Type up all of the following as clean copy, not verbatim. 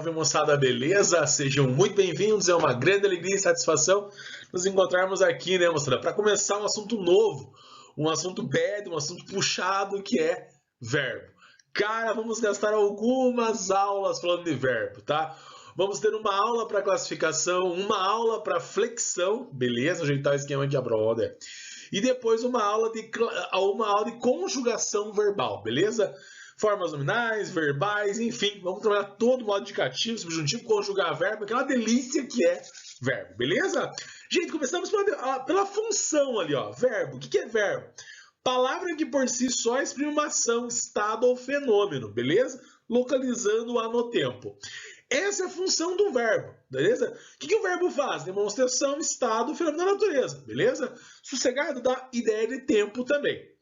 salve moçada, beleza? Sejam muito bem-vindos, é uma grande alegria e satisfação nos encontrarmos aqui, né moçada? Para começar um assunto novo, um assunto bad, um assunto puxado que é verbo. Cara, vamos gastar algumas aulas falando de verbo, tá? Vamos ter uma aula para classificação, uma aula para flexão, beleza? Ajeitar o esquema aqui, brother. E depois uma aula de conjugação verbal, beleza? Formas nominais, verbais, enfim, vamos trabalhar todo o modo indicativo, subjuntivo, conjugar verbo, aquela delícia que é verbo, beleza? Gente, começamos pela função ali, ó, verbo. O que é verbo? Palavra que por si só exprime uma ação, estado ou fenômeno, beleza? Localizando-a no tempo. Essa é a função do verbo, beleza? O que o verbo faz? Demonstração, estado, fenômeno da natureza, beleza? Sossegado dá ideia de tempo também.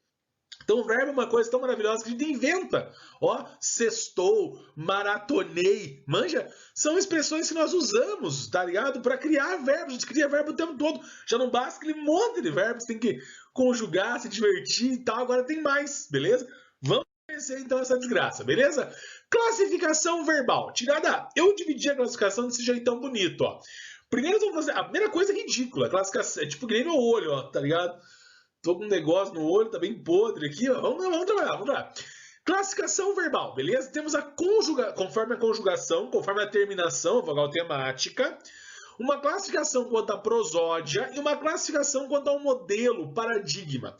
Então o verbo é uma coisa tão maravilhosa que a gente inventa. Ó, sextou, maratonei, manja? São expressões que nós usamos, tá ligado? Para criar verbos. A gente cria verbo o tempo todo. Já não basta aquele monte de verbos, tem que conjugar, se divertir e tal. Agora tem mais, beleza? Vamos conhecer então essa desgraça, beleza? Classificação verbal. Tirada, eu dividi a classificação desse jeitão bonito, ó. Primeiro vamos fazer, a primeira coisa é ridícula. A classificação é tipo que nem no olho, ó, tá ligado? Tô com um negócio no olho, tá bem podre aqui, ó. Vamos trabalhar. Classificação verbal, beleza? Temos a conforme a conjugação, conforme a terminação, a vogal temática, uma classificação quanto à prosódia e uma classificação quanto ao modelo, paradigma.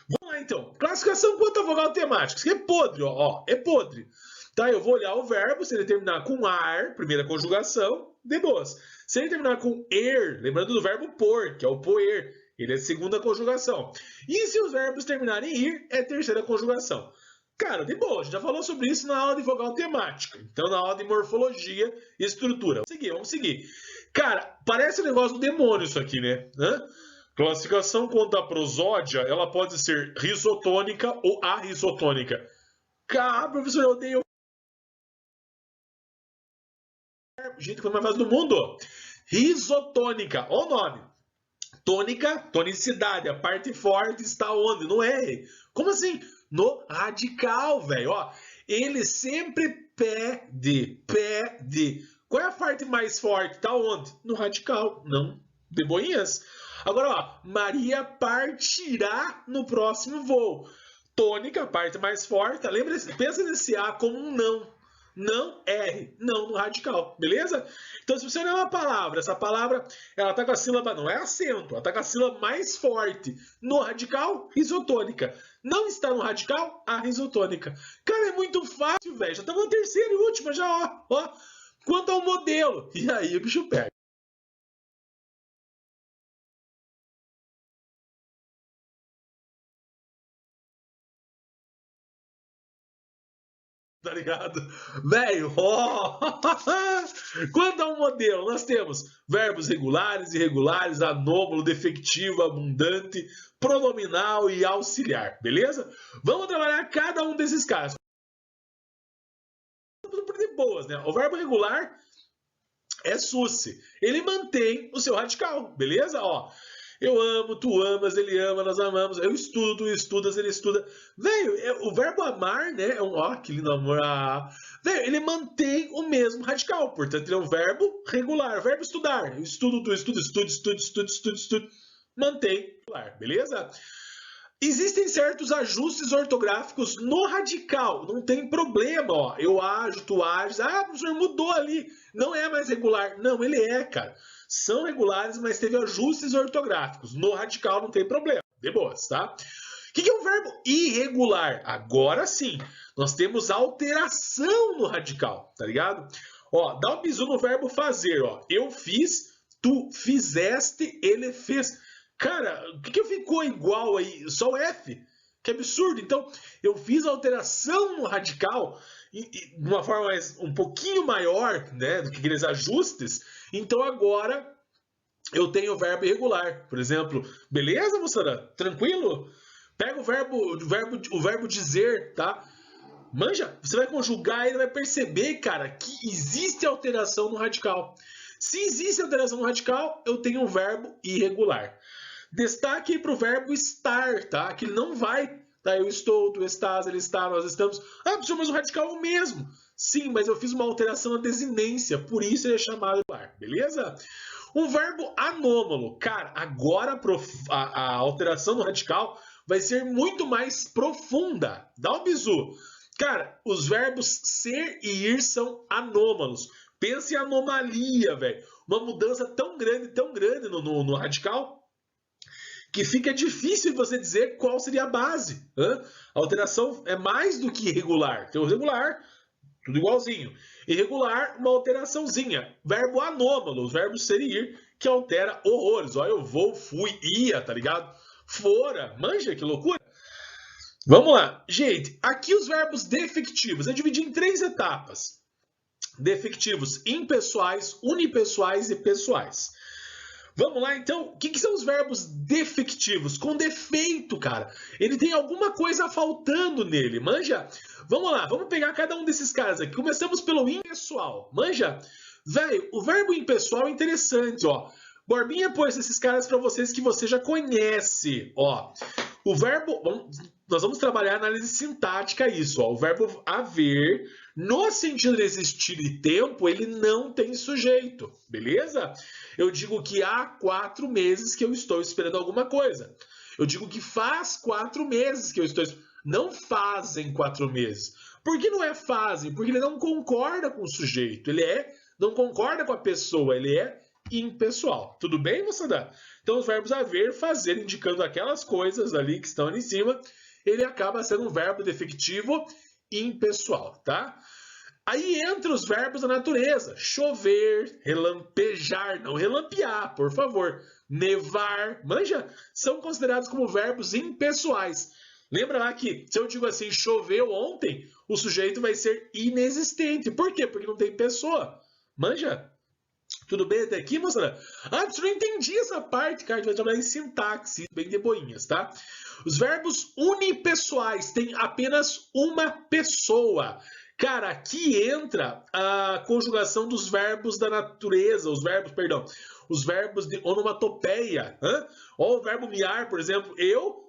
Vamos lá, então. Classificação quanto à vogal temática. Isso aqui é podre, ó. É podre. Tá, eu vou olhar o verbo, se ele terminar com ar, primeira conjugação, de boas. Se ele terminar com er, lembrando do verbo por, que é o poer, ele é segunda conjugação. E se os verbos terminarem em ir, é terceira conjugação. Cara, de boa, a gente já falou sobre isso na aula de vogal temática. Então, na aula de morfologia e estrutura. Vamos seguir. Cara, parece um negócio do demônio isso aqui, né? Classificação quanto à prosódia, ela pode ser risotônica ou arrisotônica. Cara, professor, eu odeio... Gente, que é mais fácil do mundo. Risotônica, olha o nome. Tônica, tonicidade, a parte forte está onde? No R. Como assim? No radical, velho. Ó, ele sempre pede. Qual é a parte mais forte? Está onde? No radical, não de boinhas. Agora, ó, Maria partirá no próximo voo. Tônica, parte mais forte. Lembra, pensa nesse A como um não. Não R, não no radical, beleza? Então, se você olhar uma palavra, essa palavra, ela tá com a sílaba, não é acento, ela tá com a sílaba mais forte. No radical, risotônica. Não está no radical, a risotônica. Cara, é muito fácil, velho. Já estamos na terceira e última, já, ó. Quanto ao modelo, e aí o bicho pega. Tá ligado? Velho, ó! Quanto ao modelo, nós temos verbos regulares, irregulares, anômalo, defectivo, abundante, pronominal e auxiliar, beleza? Vamos trabalhar cada um desses casos. De boas, né? O verbo regular é susse. Ele mantém o seu radical, beleza? Ó. Eu amo, tu amas, ele ama, nós amamos. Eu estudo, tu estudas, ele estuda. Velho, o verbo amar, né? Ó, que lindo amor. Velho, ele mantém o mesmo radical. Portanto, ele é um verbo regular. Verbo estudar. Eu estudo, tu estuda, estudo. Mantém regular, beleza? Existem certos ajustes ortográficos no radical. Não tem problema, ó. Eu ajo, tu ages. Ah, professor, mudou ali. Não é mais regular. Não, ele é, cara. São regulares, mas teve ajustes ortográficos. No radical não tem problema. De boas, tá? O que é um verbo irregular? Agora sim, nós temos alteração no radical, tá ligado? Ó, dá um bisu no verbo fazer, ó. Eu fiz, tu fizeste, ele fez. Cara, o que ficou igual aí? Só o F. Que absurdo. Então, eu fiz alteração no radical de uma forma um pouquinho maior, né, do que aqueles ajustes. Então, agora, eu tenho o verbo irregular. Por exemplo, beleza, moçada? Tranquilo? Pega o verbo dizer, tá? Manja, você vai conjugar e ele vai perceber, cara, que existe alteração no radical. Se existe alteração no radical, eu tenho um verbo irregular. Destaque para o verbo estar, tá? Que ele não vai, tá? Eu estou, tu estás, ele está, nós estamos. Ah, professor, mas o radical é o mesmo. Sim, mas eu fiz uma alteração na desinência, por isso ele é chamado irregular, beleza? Um verbo anômalo. Cara, agora a alteração no radical vai ser muito mais profunda. Dá um bisu. Cara, os verbos ser e ir são anômalos. Pensa em anomalia, velho. Uma mudança tão grande no radical, que fica difícil você dizer qual seria a base. A alteração é mais do que irregular. Tem o regular, tudo igualzinho. Irregular, uma alteraçãozinha. Verbo anômalo, os verbos ser e ir, que altera horrores. Ó, eu vou, fui, ia, tá ligado? Fora, manja, que loucura. Vamos lá. Gente, aqui os verbos defectivos. Eu dividi em 3 etapas. Defectivos impessoais, unipessoais e pessoais. Vamos lá, então. O que são os verbos defectivos? Com defeito, cara. Ele tem alguma coisa faltando nele, manja? Vamos lá, vamos pegar cada um desses caras aqui. Começamos pelo impessoal, manja? Velho, o verbo impessoal é interessante, ó. Borbinha pôs esses caras para vocês que você já conhece, ó. O verbo... Nós vamos trabalhar análise sintática isso, ó. O verbo haver, no sentido de existir e tempo, ele não tem sujeito, beleza? Eu digo que há 4 meses que eu estou esperando alguma coisa. Eu digo que faz 4 meses que eu estou esperando. Não fazem 4 meses. Por que não é fazem? Porque ele não concorda com o sujeito. Ele não concorda com a pessoa. Ele é impessoal. Tudo bem, moçada? Então, os verbos haver, fazer, indicando aquelas coisas ali que estão ali em cima, ele acaba sendo um verbo defectivo impessoal, tá? Aí entra os verbos da natureza. Chover, relampejar, não relampear, por favor. Nevar, manja, são considerados como verbos impessoais. Lembra lá que se eu digo assim, choveu ontem, o sujeito vai ser inexistente. Por quê? Porque não tem pessoa. Manja? Tudo bem até aqui, moçada? Ah, eu não entendi essa parte, cara. A gente vai trabalhar em sintaxe, bem de boinhas, tá? Os verbos unipessoais têm apenas uma pessoa. Cara, aqui entra a conjugação dos verbos da natureza, os verbos de onomatopeia. Ó, o verbo miar, por exemplo, eu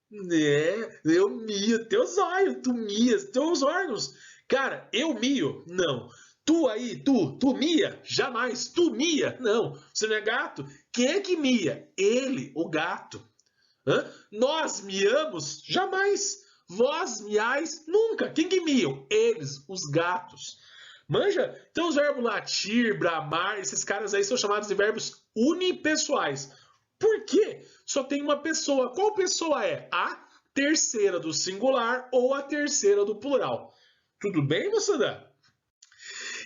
mio, teus olhos, tu mias, teus órgãos. Cara, eu mio, não. Tu aí, tu mia? Jamais. Tu mia? Não. Você não é gato? Quem é que mia? Ele, o gato. Nós miamos? Jamais. Vós miais? Nunca. Quem que miam? Eles, os gatos. Manja? Então os verbos latir, bramar, esses caras aí são chamados de verbos unipessoais. Por quê? Só tem uma pessoa. Qual pessoa é? A terceira do singular ou a terceira do plural. Tudo bem, moçada?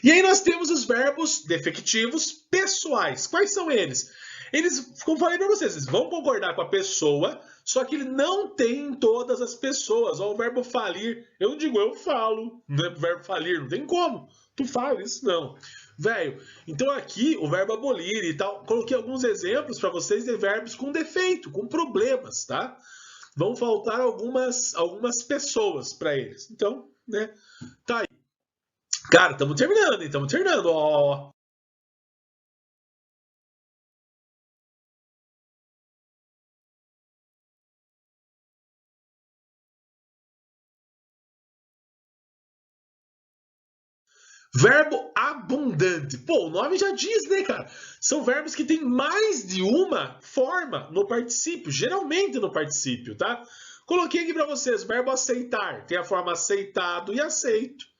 E aí nós temos os verbos defectivos pessoais. Quais são eles? Eles, como falei para vocês, eles vão concordar com a pessoa, só que ele não tem em todas as pessoas. Ó, o verbo falir, eu não digo eu falo, não é o verbo falir, não tem como. Tu fala isso, não. Velho, então aqui o verbo abolir e tal, coloquei alguns exemplos para vocês de verbos com defeito, com problemas, tá? Vão faltar algumas pessoas para eles. Então, né, tá aí. Cara, estamos terminando, hein? Estamos terminando, ó. Verbo abundante. Pô, o nome já diz, né, cara? São verbos que têm mais de uma forma no particípio, geralmente no particípio, tá? Coloquei aqui para vocês, verbo aceitar. Tem a forma aceitado e aceito.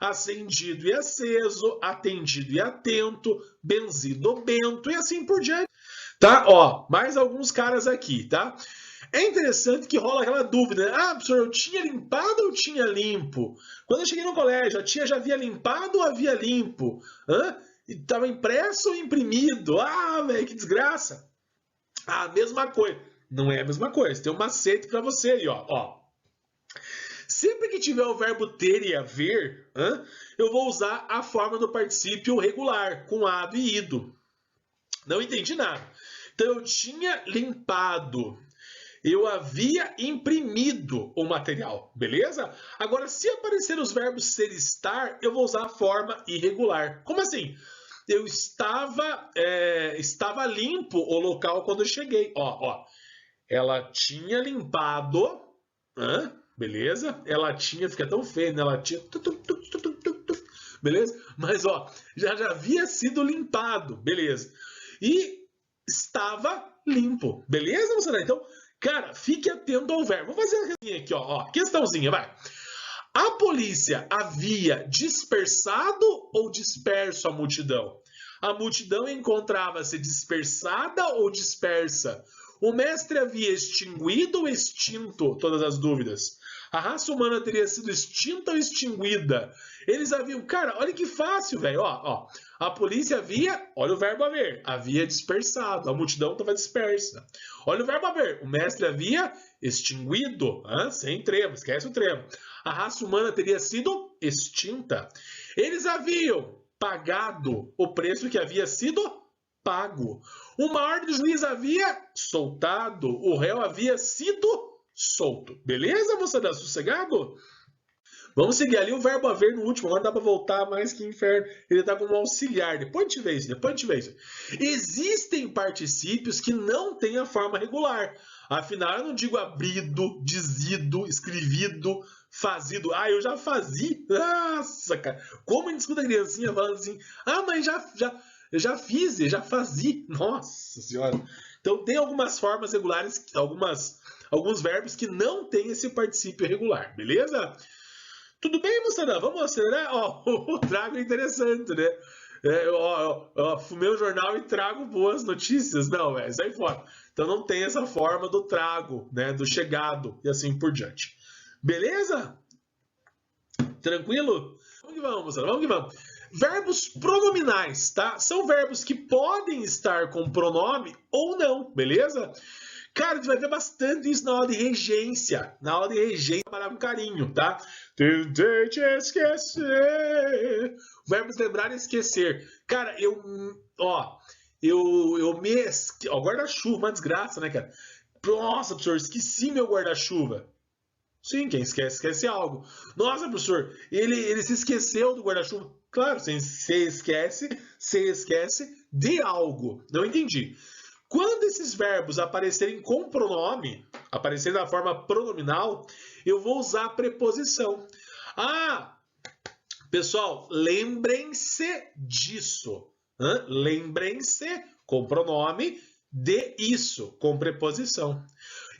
Acendido e aceso, atendido e atento, benzido, bento e assim por diante. Tá? Ó, mais alguns caras aqui, tá? É interessante que rola aquela dúvida, né? Ah, professor, eu tinha limpado ou tinha limpo? Quando eu cheguei no colégio, a tia já havia limpado ou havia limpo? Estava impresso ou imprimido? Ah, velho, que desgraça. Ah, mesma coisa. Não é a mesma coisa, tem um macete para você aí, ó. Sempre que tiver o verbo ter e haver, eu vou usar a forma do particípio regular, com ado e ido. Não entendi nada. Então, eu tinha limpado. Eu havia imprimido o material, beleza? Agora, se aparecer os verbos ser e estar, eu vou usar a forma irregular. Como assim? Eu estava limpo o local quando eu cheguei. Ó. Ela tinha limpado... Beleza? Ela tinha, fica tão feio, né? Ela tinha beleza? Mas, ó, já havia sido limpado, beleza? E estava limpo, beleza, moçada? Então, cara, fique atento ao verbo. Vamos fazer uma questãozinha aqui, ó, questãozinha, vai. A polícia havia dispersado ou disperso a multidão? A multidão encontrava-se dispersada ou dispersa? O mestre havia extinguido ou extinto? Todas as dúvidas. A raça humana teria sido extinta ou extinguida? Eles haviam... Cara, olha que fácil, velho. Ó. A polícia havia... Olha o verbo haver. Havia dispersado. A multidão estava dispersa. Olha o verbo haver. O mestre havia extinguido. Sem tremo. Esquece o tremo. A raça humana teria sido extinta. Eles haviam pagado o preço que havia sido pago. Uma ordem do juiz havia soltado. O réu havia sido solto. Beleza, moçada? Sossegado? Vamos seguir ali o verbo haver no último. Agora dá para voltar mais que inferno. Ele está como auxiliar. Depois a gente vê isso. Existem particípios que não têm a forma regular. Afinal, eu não digo abrido, dizido, escrevido, fazido. Ah, eu já fazia. Nossa, cara. Como a gente escuta a criancinha falando assim. Ah, mas eu já fiz, eu já fazia. Nossa senhora. Então tem algumas formas regulares, alguns verbos que não têm esse particípio regular, beleza? Tudo bem, moçada? Vamos acelerar? Ó, o trago é interessante, né? Fumei o jornal e trago boas notícias. Não, sai fora. Então não tem essa forma do trago, né? Do chegado e assim por diante. Beleza? Tranquilo? Vamos que vamos, moçada. Vamos que vamos. Verbos pronominais, tá? São verbos que podem estar com pronome ou não, beleza? Cara, a gente vai ver bastante isso na aula de regência. Na aula de regência, trabalhar com carinho, tá? Tentei te esquecer. Verbos lembrar e esquecer. Cara, guarda-chuva, uma desgraça, né, cara? Nossa, professor, esqueci meu guarda-chuva. Sim, quem esquece, esquece algo. Nossa, professor, ele se esqueceu do guarda-chuva. Claro, você esquece de algo. Não entendi. Quando esses verbos aparecerem com pronome, aparecerem da forma pronominal, eu vou usar a preposição. Ah, pessoal, lembrem-se disso. Lembrem-se com pronome de isso, com preposição.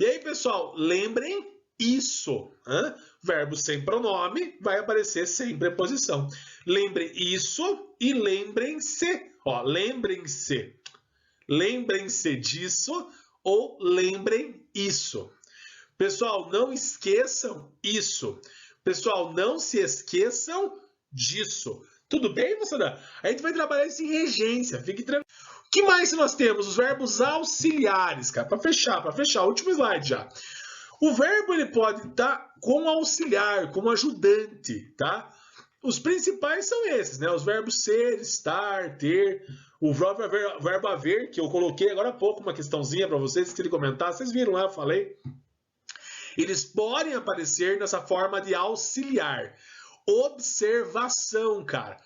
E aí, pessoal, lembrem isso. Verbo sem pronome vai aparecer sem preposição. Lembre isso e lembrem-se. Lembrem-se. Lembrem-se disso ou lembrem isso. Pessoal, não esqueçam isso. Pessoal, não se esqueçam disso. Tudo bem, moçada? A gente vai trabalhar isso em regência. Fique tranquilo. O que mais nós temos? Os verbos auxiliares, cara. Para fechar. Último slide já. O verbo ele pode estar como auxiliar, como ajudante, tá? Os principais são esses, né? Os verbos ser, estar, ter. O verbo haver, que eu coloquei agora há pouco uma questãozinha para vocês, que ele comentar. Vocês viram lá, eu falei. Eles podem aparecer nessa forma de auxiliar. Observação, cara.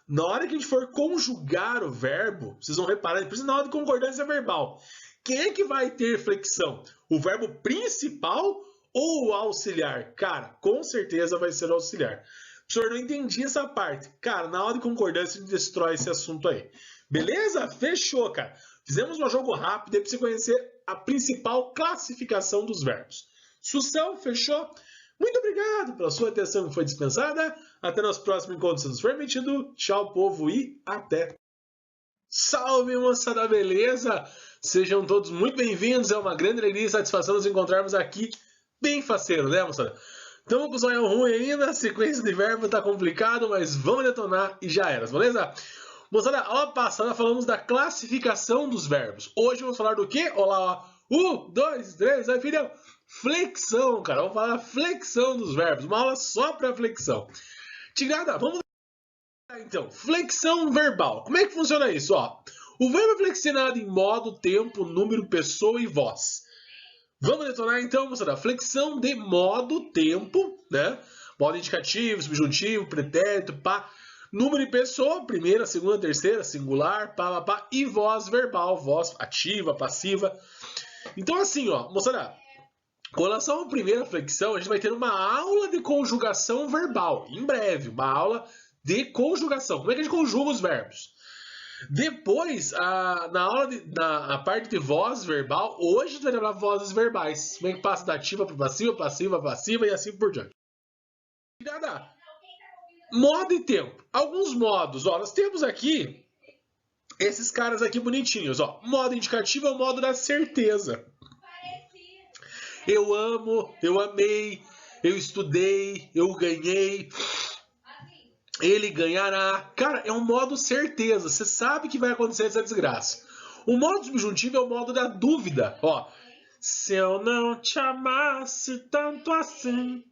Na hora que a gente for conjugar o verbo, vocês vão reparar, precisa na hora de concordância verbal. Quem é que vai ter flexão? O verbo principal ou o auxiliar? Cara, com certeza vai ser o auxiliar. Professor, não entendi essa parte. Cara, na hora de concordância a gente destrói esse assunto aí. Beleza? Fechou, cara. Fizemos um jogo rápido aí para você conhecer a principal classificação dos verbos. Sução, fechou? Muito obrigado pela sua atenção que foi dispensada. Até nosso próximo encontro, se nos permitido. Tchau, povo, e até. Salve, moçada, beleza? Sejam todos muito bem-vindos. É uma grande alegria e satisfação nos encontrarmos aqui. Bem faceiro, né, moçada? Estamos com o sonho ruim ainda. A sequência de verbo tá complicado, mas vamos detonar e já era, beleza? Moçada, a aula passada falamos da classificação dos verbos. Hoje vamos falar do quê? Olá, ó. 1, 2, 3, vai, filhão. Flexão, cara. Vamos falar da flexão dos verbos. Uma aula só para flexão. Tigrada, vamos lá. Então, flexão verbal. Como é que funciona isso? Ó, o verbo é flexionado em modo, tempo, número, pessoa e voz. Vamos detonar então, moçada. Flexão de modo, tempo, né? Modo indicativo, subjuntivo, pretérito, pá. Número e pessoa, primeira, segunda, terceira, singular, pá, pá, pá. E voz verbal, voz ativa, passiva. Então assim, ó, moçada, com relação à primeira flexão, a gente vai ter uma aula de conjugação verbal, em breve, uma aula de conjugação. Como é que a gente conjuga os verbos? Depois, na parte de voz verbal, hoje a gente vai trabalhar vozes verbais. Como é que passa da ativa para passiva, passiva, passiva e assim por diante. Modo e tempo. Alguns modos. Ó, nós temos aqui esses caras aqui bonitinhos. Ó. Modo indicativo é o modo da certeza. Eu amo, eu amei, eu estudei, eu ganhei, ele ganhará. Cara, é um modo certeza. Você sabe que vai acontecer essa desgraça. O modo subjuntivo é o modo da dúvida. Ó, se eu não te amasse tanto assim,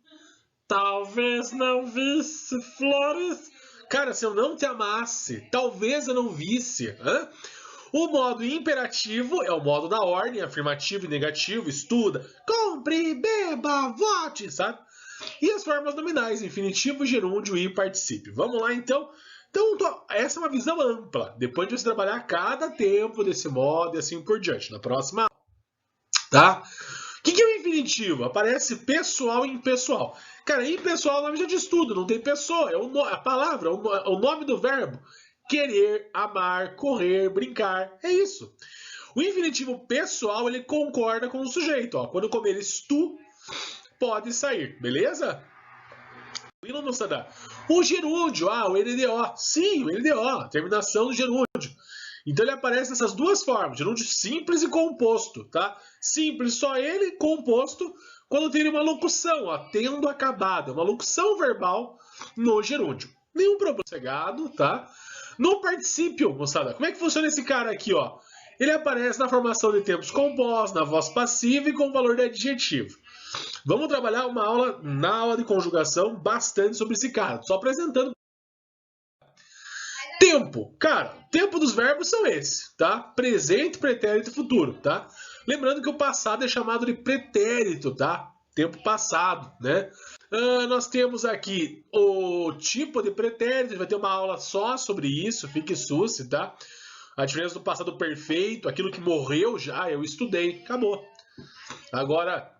talvez não visse flores. Cara, se eu não te amasse, talvez eu não visse. Hã? O modo imperativo é o modo da ordem, afirmativo e negativo, estuda, compre, beba, vote, sabe? E as formas nominais, infinitivo, gerúndio e particípio. Vamos lá, então? Então, essa é uma visão ampla. Depois de você trabalhar cada tempo desse modo e assim por diante, na próxima aula. Tá? O que é o infinitivo? Aparece pessoal e impessoal. Cara, impessoal é o nome já de estudo, não tem pessoa, é a palavra, o nome do verbo. Querer, amar, correr, brincar, é isso. O infinitivo pessoal, ele concorda com o sujeito. Ó. Quando comeres tu, pode sair, beleza? O gerúndio, o NDO. Sim, o NDO, terminação do gerúndio. Então ele aparece nessas duas formas, gerúndio simples e composto, tá? Simples, só ele, composto, quando tem uma locução, ó, tendo acabado, uma locução verbal no gerúndio. Nenhum problema chegado, tá? No particípio, moçada, como é que funciona esse cara aqui, ó? Ele aparece na formação de tempos compostos, na voz passiva e com valor de adjetivo. Vamos trabalhar na aula de conjugação bastante sobre esse cara, só apresentando. Tempo, cara, o tempo dos verbos são esses, tá? Presente, pretérito e futuro, tá? Lembrando que o passado é chamado de pretérito, tá? Tempo passado, né? Nós temos aqui o tipo de pretérito, a gente vai ter uma aula só sobre isso, fique susse, tá? A diferença do passado perfeito, aquilo que morreu já, eu estudei, acabou. Agora,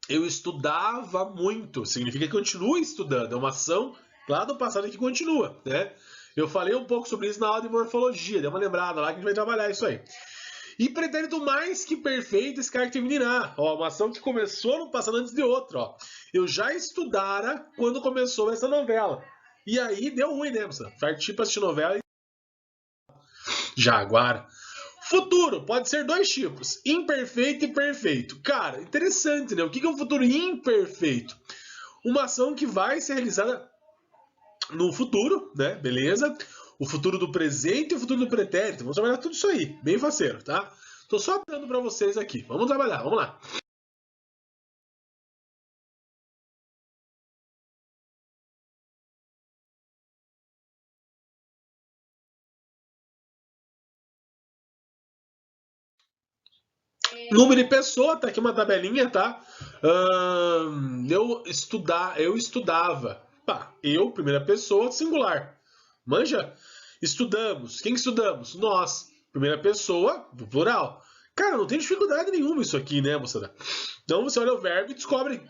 eu estudava muito, significa que continua estudando, é uma ação lá do passado que continua, né? Eu falei um pouco sobre isso na aula de morfologia, dê uma lembrada lá que a gente vai trabalhar isso aí. E pretérito mais que perfeito, esse cara que termina, ó, uma ação que começou no passado antes de outra, ó. Eu já estudara quando começou essa novela. E aí deu ruim, né, moça? Parti pra assistir novela e... Jaguar. Futuro, pode ser dois tipos, imperfeito e perfeito. Cara, interessante, né? O que é um futuro imperfeito? Uma ação que vai ser realizada no futuro, né? Beleza? O futuro do presente e o futuro do pretérito. Vamos trabalhar tudo isso aí, bem faceiro, tá? Tô só dando para vocês aqui. Vamos trabalhar, vamos lá. Número de pessoa, tá aqui uma tabelinha, tá? Eu estudava. Pá, eu, primeira pessoa, singular. Manja? Estudamos. Quem estudamos? Nós. Primeira pessoa, do plural. Cara, não tem dificuldade nenhuma isso aqui, né, moçada? Então você olha o verbo e descobre.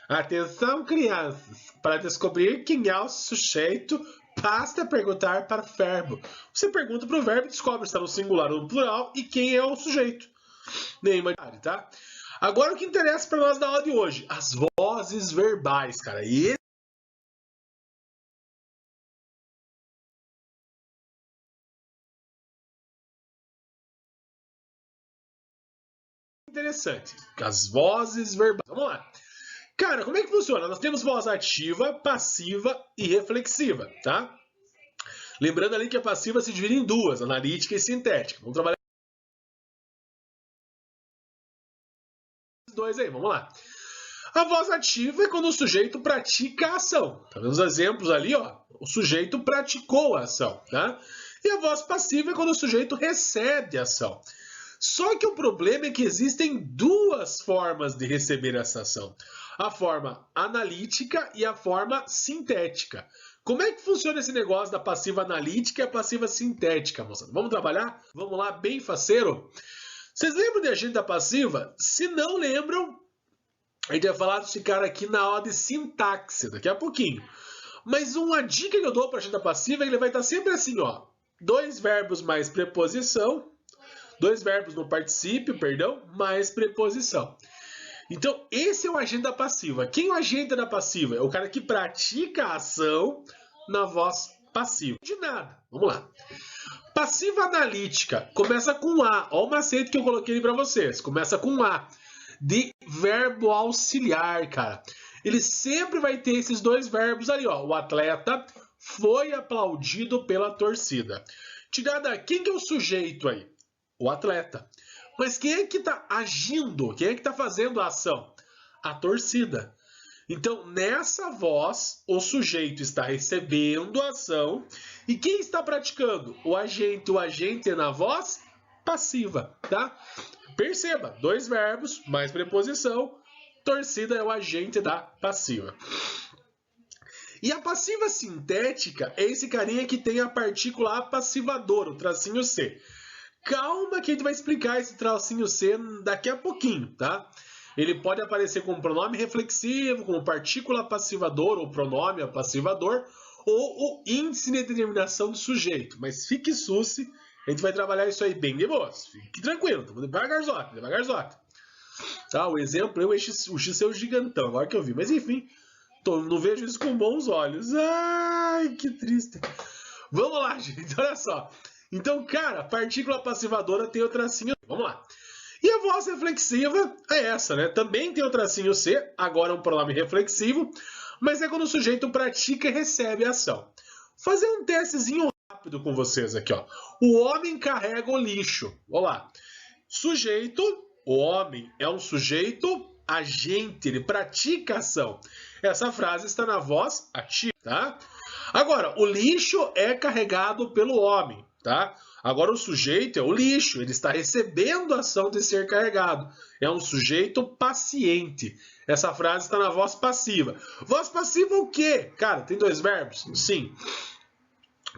Atenção, crianças. Para descobrir quem é o sujeito, basta perguntar para o verbo. Você pergunta para o verbo e descobre se está no singular ou no plural e quem é o sujeito. Nenhuma, tá? Agora o que interessa para nós na aula de hoje, as vozes verbais, cara. E interessante, as vozes verbais. Vamos lá. Cara, como é que funciona? Nós temos voz ativa, passiva e reflexiva, tá? Lembrando ali que a passiva se divide em duas, analítica e sintética. Vamos trabalhar dois aí, vamos lá. A voz ativa é quando o sujeito pratica a ação. Tá vendo os exemplos ali, ó? O sujeito praticou a ação, tá? E a voz passiva é quando o sujeito recebe a ação. Só que o problema é que existem duas formas de receber essa ação. A forma analítica e a forma sintética. Como é que funciona esse negócio da passiva analítica e a passiva sintética, moçada? Vamos trabalhar? Vamos lá, bem faceiro? Vocês lembram de agente da passiva? Se não lembram, a gente vai falar desse cara aqui na aula de sintaxe, daqui a pouquinho. Mas uma dica que eu dou para agenda passiva é que ele vai estar sempre assim, ó. 2 verbos mais preposição. 2 verbos no particípio, perdão, mais preposição. Então, esse é o agenda passiva. Quem é o agente da passiva? É o cara que pratica a ação na voz passiva. De nada. Vamos lá. Passiva analítica. Começa com A. Olha o macete que eu coloquei para vocês. Começa com A. De verbo auxiliar, cara. Ele sempre vai ter esses 2 verbos ali, ó. O atleta foi aplaudido pela torcida. Tirada, quem que é o sujeito aí? O atleta. Mas quem é que está agindo? Quem é que está fazendo a ação? A torcida. Então, nessa voz, o sujeito está recebendo a ação. E quem está praticando? O agente é na voz passiva, tá? Perceba, 2 verbos, mais preposição. Torcida é o agente da passiva. E a passiva sintética é esse carinha que tem a partícula apassivadora, o tracinho C. Calma que a gente vai explicar esse tracinho C daqui a pouquinho, tá? Ele pode aparecer como pronome reflexivo, como partícula apassivadora ou pronome apassivador, ou o índice de determinação do sujeito. Mas fique susse, a gente vai trabalhar isso aí bem de boas. Fique tranquilo, devagarzote, devagarzote. Tá? O exemplo é o XC gigantão, agora que eu vi. Mas enfim, não vejo isso com bons olhos. Ai, que triste. Vamos lá, gente, olha só. Então, cara, partícula passivadora tem o tracinho. Vamos lá. E a voz reflexiva é essa, né? Também tem o tracinho C, agora é um pronome reflexivo, mas é quando o sujeito pratica e recebe a ação. Vou fazer um testezinho rápido com vocês aqui, ó. O homem carrega o lixo. Olha lá. Sujeito, o homem é um sujeito agente, ele pratica a ação. Essa frase está na voz ativa, tá? Agora, o lixo é carregado pelo homem, tá? Agora, o sujeito é o lixo, ele está recebendo a ação de ser carregado. É um sujeito paciente. Essa frase está na voz passiva. Voz passiva o quê? Cara, tem 2 verbos? Sim.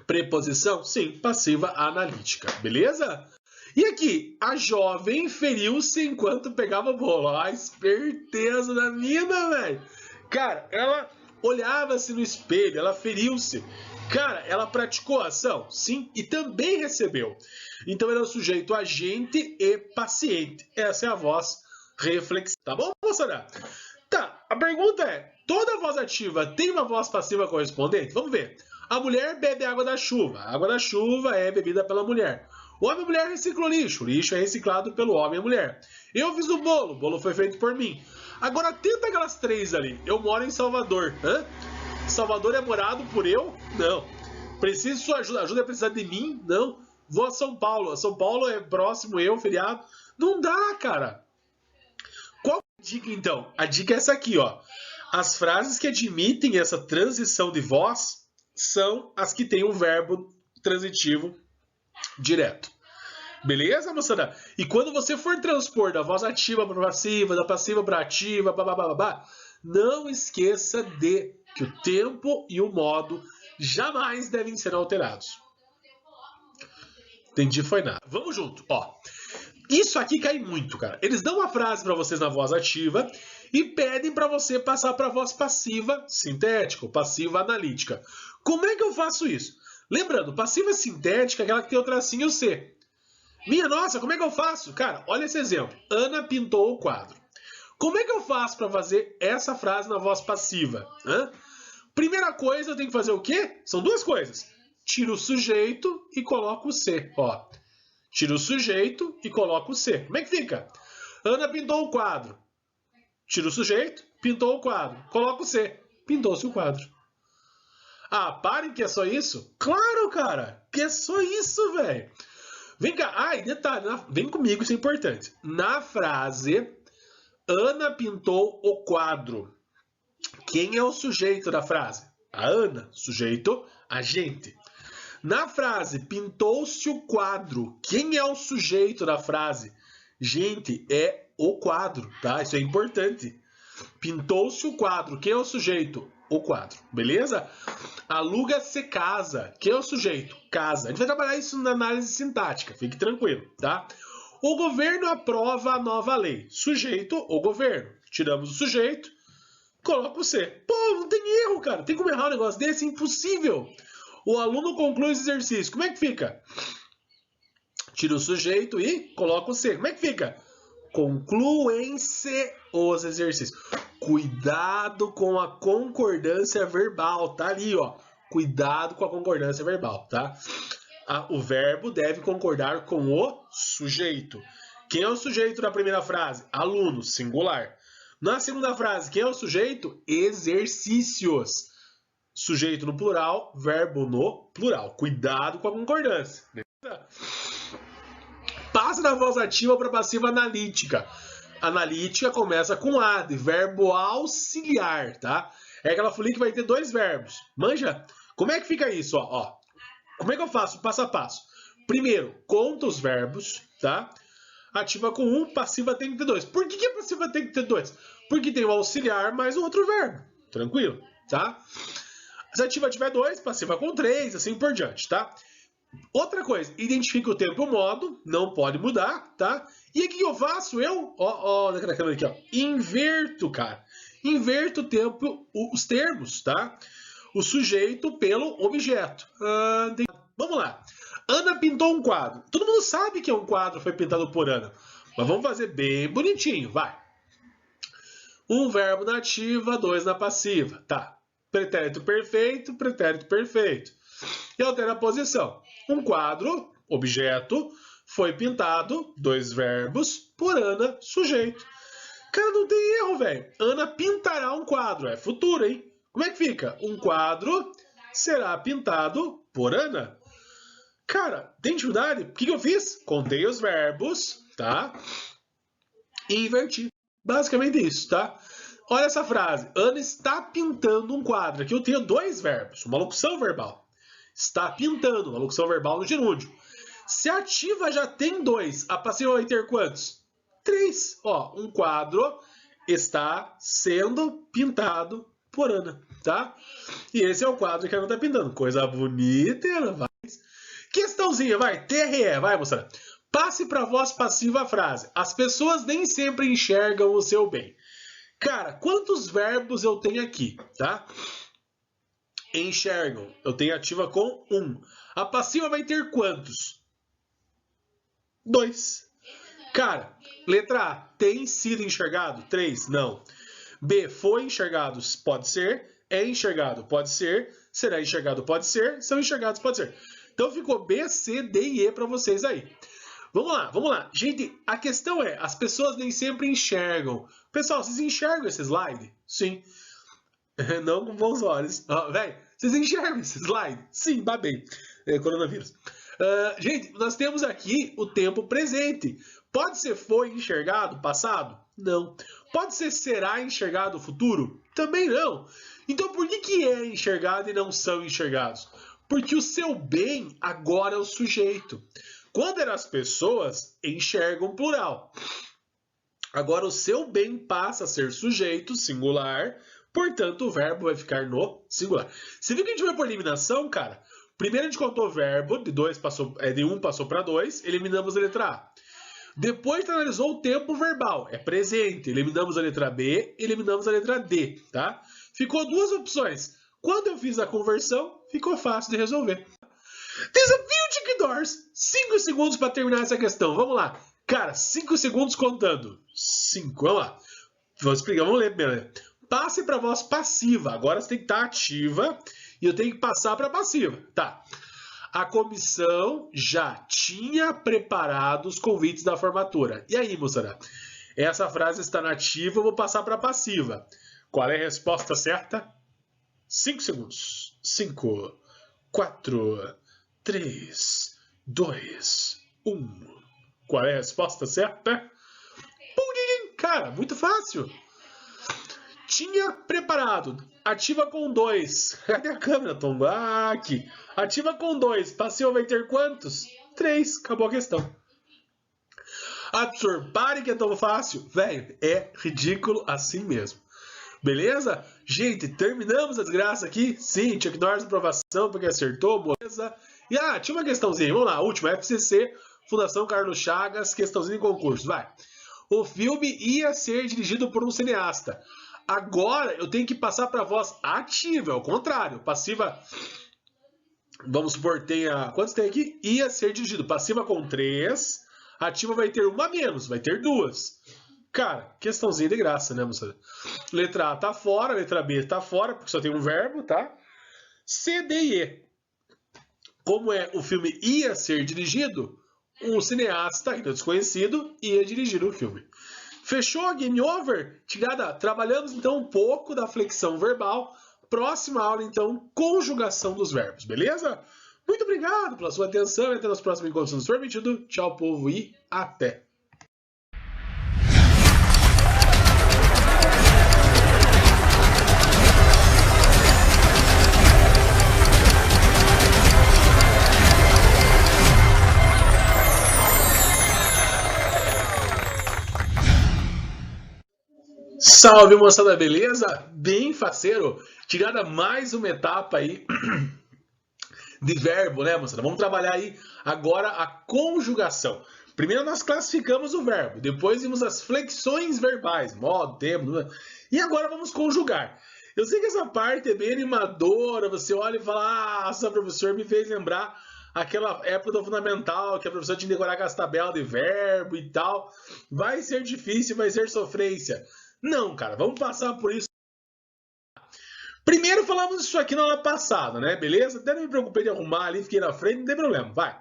Preposição? Sim. Passiva analítica, beleza? E aqui, a jovem feriu-se enquanto pegava bolo. A esperteza da mina, velho. Cara, ela olhava-se no espelho, ela feriu-se. Cara, ela praticou a ação? Sim, e também recebeu. Então, ele é o sujeito agente e paciente. Essa é a voz reflexiva. Tá bom, moçada? Tá, a pergunta é, toda voz ativa tem uma voz passiva correspondente? Vamos ver. A mulher bebe água da chuva. A água da chuva é bebida pela mulher. O homem e a mulher reciclam lixo. O lixo é reciclado pelo homem e a mulher. Eu fiz o bolo foi feito por mim. Agora, tenta aquelas 3 ali. Eu moro em Salvador. Hã? Salvador é morado por eu? Não. Preciso de sua ajuda. Ajuda a precisar de mim? Não. Vou a São Paulo. São Paulo é próximo eu, feriado. Não dá, cara. Qual a dica, então? A dica é essa aqui, ó. As frases que admitem essa transição de voz são as que têm um verbo transitivo direto. Beleza, moçada? E quando você for transpor da voz ativa para passiva, da passiva para ativa, não esqueça de que o tempo e o modo jamais devem ser alterados. Entendi, foi nada. Vamos junto, ó. Isso aqui cai muito, cara. Eles dão uma frase para vocês na voz ativa e pedem para você passar para a voz passiva sintética, ou passiva analítica. Como é que eu faço isso? Lembrando, passiva sintética é aquela que tem o tracinho C. Minha nossa, como é que eu faço? Cara, olha esse exemplo. Ana pintou o quadro. Como é que eu faço para fazer essa frase na voz passiva? Hã? Primeira coisa, eu tenho que fazer o quê? São 2 coisas. Tiro o sujeito e coloco o C. Ó. Tiro o sujeito e coloco o C. Como é que fica? Ana pintou o quadro. Tiro o sujeito, pintou o quadro. Coloco o C. Pintou-se o quadro. Ah, parem que é só isso? Claro, cara, que é só isso, velho. Vem cá. Ah, e detalhe, vem comigo, isso é importante. Na frase, Ana pintou o quadro. Quem é o sujeito da frase? A Ana. Sujeito, agente. Na frase, pintou-se o quadro. Quem é o sujeito da frase? Gente, é o quadro, tá? Isso é importante. Pintou-se o quadro. Quem é o sujeito? O quadro, beleza? Aluga-se casa. Quem é o sujeito? Casa. A gente vai trabalhar isso na análise sintática, fique tranquilo, tá? O governo aprova a nova lei. Sujeito, o governo. Tiramos o sujeito, coloca o C. Pô, não tem erro, cara. Tem como errar um negócio desse? Impossível. O aluno conclui esse exercício. Como é que fica? Tira o sujeito e coloca o C. Como é que fica? Concluem-se os exercícios. Cuidado com a concordância verbal. Tá ali, ó. Cuidado com a concordância verbal, tá? O verbo deve concordar com o sujeito. Quem é o sujeito da primeira frase? Aluno, singular. Na segunda frase, quem é o sujeito? Exercícios. Sujeito no plural, verbo no plural. Cuidado com a concordância. Passa da voz ativa para passiva analítica. Analítica começa com A, de verbo auxiliar, tá? É aquela folha que vai ter dois verbos. Manja? Como é que fica isso? Ó. Como é que eu faço passo a passo? Primeiro, conta os verbos, tá? Ativa com um, passiva tem que ter dois. Por que a passiva tem que ter dois? Porque tem o auxiliar mais um outro verbo. Tranquilo, tá? Se a ativa tiver dois, passiva com três, assim por diante, tá? Outra coisa, identifica o tempo e o modo, não pode mudar, tá? E o que eu faço? Naquela câmera aqui, ó. Inverto, cara. Inverto o tempo, os termos, tá? O sujeito pelo objeto. Vamos lá. Ana pintou um quadro. Todo mundo sabe que é um quadro, foi pintado por Ana. Mas vamos fazer bem bonitinho, vai. Um verbo na ativa, dois na passiva. Tá. Pretérito perfeito, pretérito perfeito. E altera a posição. Um quadro, objeto, foi pintado, dois verbos, por Ana, sujeito. Cara, não tem erro, velho. Ana pintará um quadro. É futuro, hein? Como é que fica? Um quadro será pintado por Ana. Cara, tem dificuldade? O que eu fiz? Contei os verbos, tá? E inverti. Basicamente isso, tá? Olha essa frase. Ana está pintando um quadro. Aqui eu tenho dois verbos. Uma locução verbal. Está pintando. Uma locução verbal no gerúndio. Se a ativa já tem dois, a passiva vai ter quantos? Três. Ó, um quadro está sendo pintado por Ana, tá? E esse é o quadro que a Ana está pintando. Coisa bonita, Ana. Vai. Questãozinha, vai. TRE, vai, moçada. Passe para voz passiva a frase. As pessoas nem sempre enxergam o seu bem. Cara, quantos verbos eu tenho aqui, tá? Enxergam. Eu tenho ativa com um. A passiva vai ter quantos? Dois. Cara, letra A, tem sido enxergado? 3, não. B, foi enxergado? Pode ser. É enxergado? Pode ser. Será enxergado? Pode ser. São enxergados? Pode ser. Então ficou B, C, D e E para vocês aí. Vamos lá. Gente, a questão é, as pessoas nem sempre enxergam. Pessoal, vocês enxergam esse slide? Sim. Não com bons olhos. Véi, vocês enxergam esse slide? Sim, babei. Coronavírus. Gente, nós temos aqui o tempo presente. Pode ser foi enxergado passado? Não. Pode ser será enxergado futuro? Também não. Então por que é enxergado e não são enxergados? Porque o seu bem agora é o sujeito. Quando eram as pessoas, enxergam plural. Agora o seu bem passa a ser sujeito, singular, portanto o verbo vai ficar no singular. Você viu que a gente vai por eliminação, cara? Primeiro a gente contou o verbo, de 1 passou para 2, eliminamos a letra A. Depois a gente analisou o tempo verbal, é presente, eliminamos a letra B, eliminamos a letra D, tá? Ficou duas opções. Quando eu fiz a conversão, ficou fácil de resolver. Desafio TikToks. 5 segundos para terminar essa questão. Vamos lá. Cara, 5 segundos contando. 5, vamos lá. Vamos explicar, vamos ler primeiro. Passe para voz passiva. Agora você tem que estar ativa e eu tenho que passar para passiva. Tá. A comissão já tinha preparado os convites da formatura. E aí, moçada? Essa frase está na ativa, eu vou passar para passiva. Qual é a resposta certa? 5 segundos. 5, 4, 3, 2, 1. Qual é a resposta certa? Cara, muito fácil. Tinha preparado. Ativa com 2. Cadê a câmera, Tom? Aqui. Ativa com 2. Passiva vai ter quantos? 3. Acabou a questão. Absurdo. Pare que é tão fácil. Velho, é ridículo assim mesmo. Beleza? Gente, terminamos a desgraça aqui. Sim, Chuck Norris aprovação porque acertou, beleza? E tinha uma questãozinha. Vamos lá, última. FCC, Fundação Carlos Chagas, questãozinha de concurso. Vai. O filme ia ser dirigido por um cineasta. Agora eu tenho que passar para a voz ativa, é o contrário. Passiva, vamos supor, tenha... Quantos tem aqui? Ia ser dirigido. Passiva com 3, ativa vai ter uma a menos, vai ter 2. Cara, questãozinha de graça, né, moçada? Letra A tá fora, letra B tá fora, porque só tem um verbo, tá? C, D e E. Como o filme ia ser dirigido, um cineasta ainda desconhecido ia dirigir o filme. Fechou? Game over? Tirada, trabalhamos então um pouco da flexão verbal. Próxima aula, então, conjugação dos verbos, beleza? Muito obrigado pela sua atenção e até nos próximos encontros, se nos permitido. Tchau, povo, e até! Salve, moçada, beleza? Bem faceiro. Tirada mais uma etapa aí de verbo, né, moçada? Vamos trabalhar aí agora a conjugação. Primeiro nós classificamos o verbo, depois vimos as flexões verbais, modo, tempo, e agora vamos conjugar. Eu sei que essa parte é bem animadora, você olha e fala, nossa, professor me fez lembrar aquela época do fundamental, que a professora tinha que decorar aquelas tabelas de verbo e tal. Vai ser difícil, vai ser sofrência. Não, cara, vamos passar por isso. Primeiro falamos isso aqui na aula passada, né? Beleza? Até não me preocupei de arrumar ali, fiquei na frente, não tem problema, vai.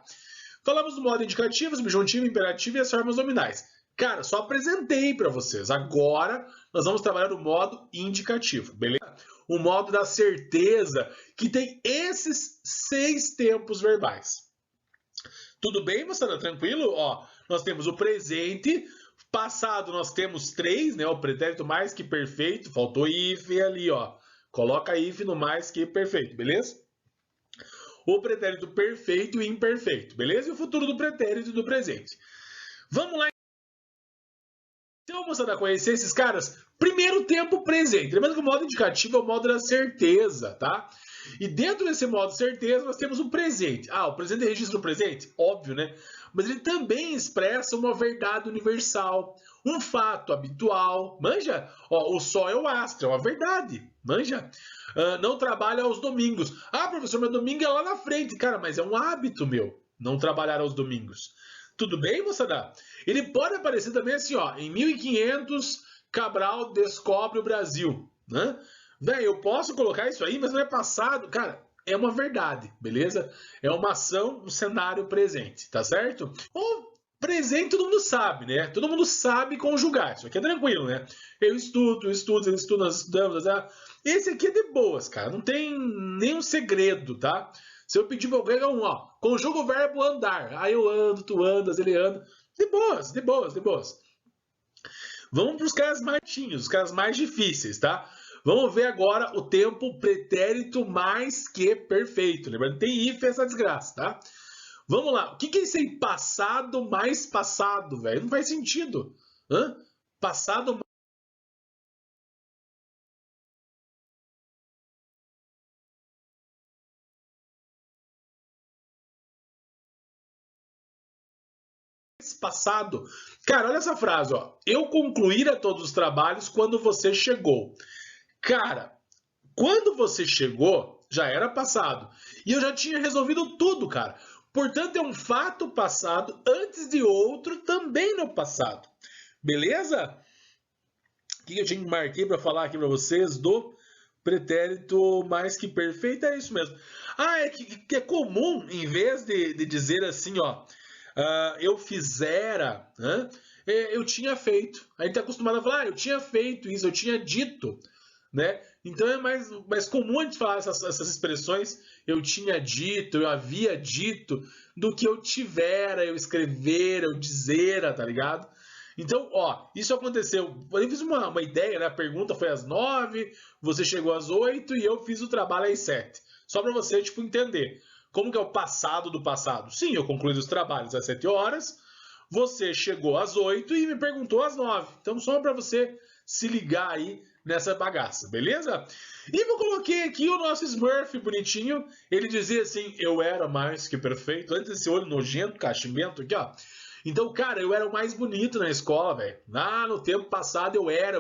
Falamos do modo indicativo, subjuntivo, imperativo e as formas nominais. Cara, só apresentei para vocês. Agora nós vamos trabalhar o modo indicativo, beleza? O modo da certeza, que tem esses 6 tempos verbais. Tudo bem, moçada? Tranquilo? Ó, nós temos o presente. Passado nós temos 3, né? O pretérito mais que perfeito. Faltou if ali, ó. Coloca if no mais que perfeito, beleza? O pretérito perfeito e imperfeito, beleza? E o futuro do pretérito e do presente. Vamos lá. Então, moçada, conhecer esses caras? Primeiro tempo presente. Lembrando que o modo indicativo é o modo da certeza, tá? E dentro desse modo certeza nós temos o presente. Ah, o presente registra o presente? Óbvio, né? Mas ele também expressa uma verdade universal, um fato habitual. Manja? Ó, o sol é o astro, é uma verdade. Manja? Não trabalha aos domingos. Ah, professor, meu domingo é lá na frente. Cara, mas é um hábito meu não trabalhar aos domingos. Tudo bem, moçada? Ele pode aparecer também assim, ó. Em 1500, Cabral descobre o Brasil. Né? Véi, eu posso colocar isso aí, mas não é passado. Cara, é uma verdade, beleza? É uma ação, um cenário presente, tá certo? O presente todo mundo sabe, né? Todo mundo sabe conjugar. Isso aqui é tranquilo, né? Eu estudo, nós estudamos. Esse aqui é de boas, cara. Não tem nenhum segredo, tá? Se eu pedir pra alguém, ó, conjuga o verbo andar. Aí eu ando, tu andas, ele anda. De boas, de boas, de boas. Vamos para os caras mais chatinhos, os caras mais difíceis, tá? Vamos ver agora o tempo pretérito mais que perfeito. Lembrando, tem if essa desgraça, tá? Vamos lá. O que é isso aí? Passado mais passado, velho? Não faz sentido. Hã? Passado mais passado. Cara, olha essa frase, ó. Eu concluíra todos os trabalhos quando você chegou. Cara, quando você chegou, já era passado. E eu já tinha resolvido tudo, cara. Portanto, é um fato passado antes de outro também no passado. Beleza? O que eu tinha que marquei para falar aqui para vocês do pretérito mais que perfeito? É isso mesmo. Ah, é que é comum, em vez de dizer assim, ó, eu fizera, né? Eu tinha feito. A gente está acostumado a falar, eu tinha feito isso, eu tinha dito. Né? Então é mais comum a gente falar essas expressões, eu tinha dito, eu havia dito, do que eu tivera, eu escrevera, eu dizera, tá ligado? Então, ó, isso aconteceu. Eu fiz uma ideia, né? A pergunta foi às 9, você chegou às 8 e eu fiz o trabalho às 7. Só para você, tipo, entender. Como que é o passado do passado? Sim, eu concluí os trabalhos às 7 horas, você chegou às 8 e me perguntou às 9. Então, só para você se ligar aí nessa bagaça, beleza? E eu coloquei aqui o nosso Smurf bonitinho. Ele dizia assim, eu era mais que perfeito. Antes desse olho nojento, cachimbento aqui, ó. Então, cara, eu era o mais bonito na escola, velho. Lá no tempo passado eu era.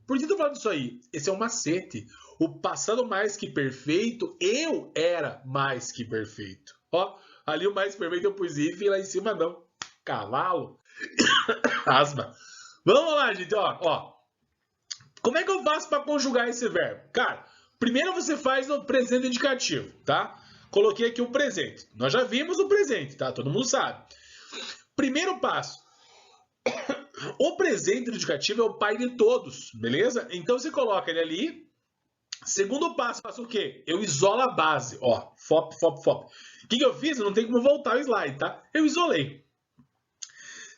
Por que eu tô falando isso aí? Esse é um macete. O passado mais que perfeito, eu era mais que perfeito. Ó, ali o mais perfeito eu pus if e lá em cima não. Cavalo. Asma. Vamos lá, gente, ó. Como é que eu faço para conjugar esse verbo? Cara, primeiro você faz o presente indicativo, tá? Coloquei aqui o presente. Nós já vimos o presente, tá? Todo mundo sabe. Primeiro passo. O presente indicativo é o pai de todos, beleza? Então você coloca ele ali. Segundo passo, faço o quê? Eu isolo a base, ó. Fop. O que eu fiz? Não tem como voltar o slide, tá? Eu isolei.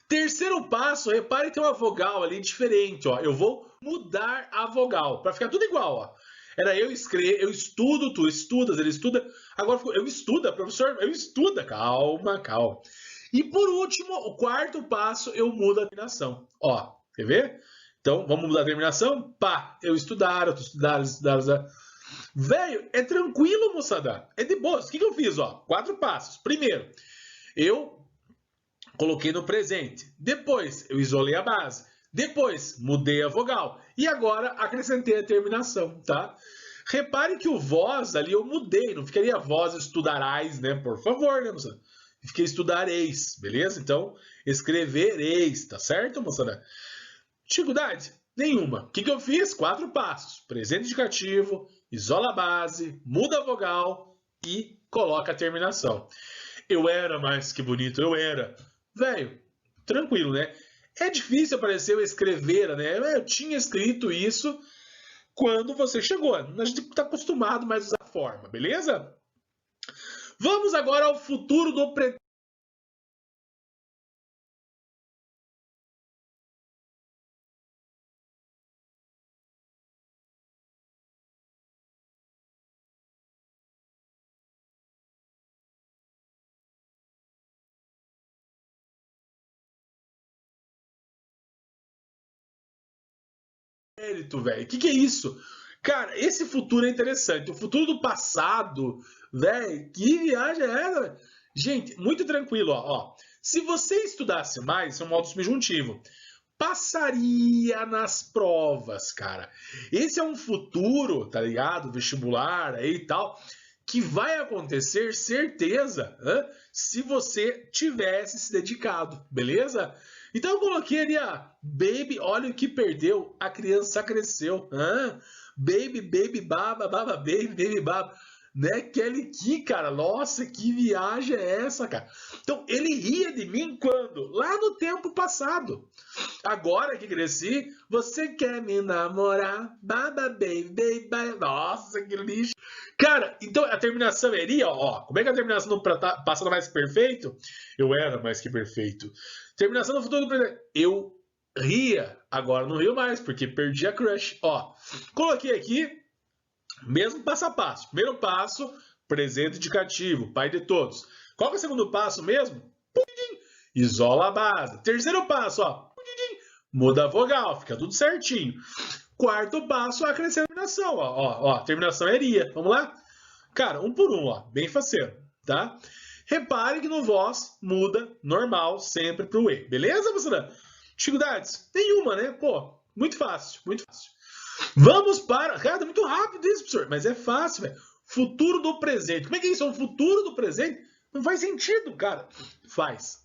Terceiro passo, repare que tem uma vogal ali diferente, ó. Eu vou mudar a vogal, para ficar tudo igual, ó. Era eu escrever, eu estudo, tu estudas, ele estuda. Agora ficou, eu estuda, professor, eu estuda. Calma. E por último, o quarto passo, eu mudo a terminação. Ó, quer ver? Então, vamos mudar a terminação? Pá, eu estudar, tu estudar. Velho, é tranquilo, moçada. É de boa. O que eu fiz, ó? 4 passos. Primeiro, eu coloquei no presente. Depois, eu isolei a base. Depois, mudei a vogal. E agora, acrescentei a terminação, tá? Repare que o vós ali eu mudei. Não ficaria vós estudarás, né? Por favor, né, moçada? Fiquei estudareis, beleza? Então, escrevereis, tá certo, moçada? Dificuldade? Nenhuma. O que eu fiz? 4 passos. Presente indicativo, isola a base, muda a vogal e coloca a terminação. Eu era mais que bonito, eu era. Velho, tranquilo, né? É difícil aparecer eu escrever, né? Eu tinha escrito isso quando você chegou. A gente está acostumado mais a usar a forma, beleza? Vamos agora ao futuro do pretérito. Velho. O que é isso? Cara, esse futuro é interessante. O futuro do passado, velho, que viagem é essa, velho? Gente, muito tranquilo, ó. Se você estudasse mais, isso é um modo subjuntivo, passaria nas provas, cara. Esse é um futuro, tá ligado? Vestibular aí e tal, que vai acontecer, certeza, se você tivesse se dedicado, beleza? Então eu coloquei ali, baby, olha o que perdeu, a criança cresceu. Baby, baba, baby, baba. Né, Kelly Key, cara, nossa, que viagem é essa, cara? Então, ele ria de mim quando? Lá no tempo passado. Agora que cresci, você quer me namorar? Baba, baby. Nossa, que lixo. Cara, então a terminação iria, ó. Como é que a terminação do passado mais perfeito? Eu era mais que perfeito. Terminação do futuro do presente. Eu ria, agora não rio mais, porque perdi a crush. Ó, coloquei aqui, mesmo passo a passo. Primeiro passo, presente indicativo, pai de todos. Qual que é o segundo passo mesmo? Isola a base. Terceiro passo, ó. Muda a vogal, fica tudo certinho. Quarto passo, acrescenta a terminação, ó. Terminação é iria. Vamos lá? Cara, um por um, ó. Bem faceiro, tá? Repare que no voz muda normal sempre pro e. Beleza, moçada? Dificuldades? Nenhuma, né? Pô, muito fácil, muito fácil. Vamos para... Cara, tá muito rápido isso, professor. Mas é fácil, velho. Futuro do presente. Como é que é isso? É um futuro do presente? Não faz sentido, cara. Faz.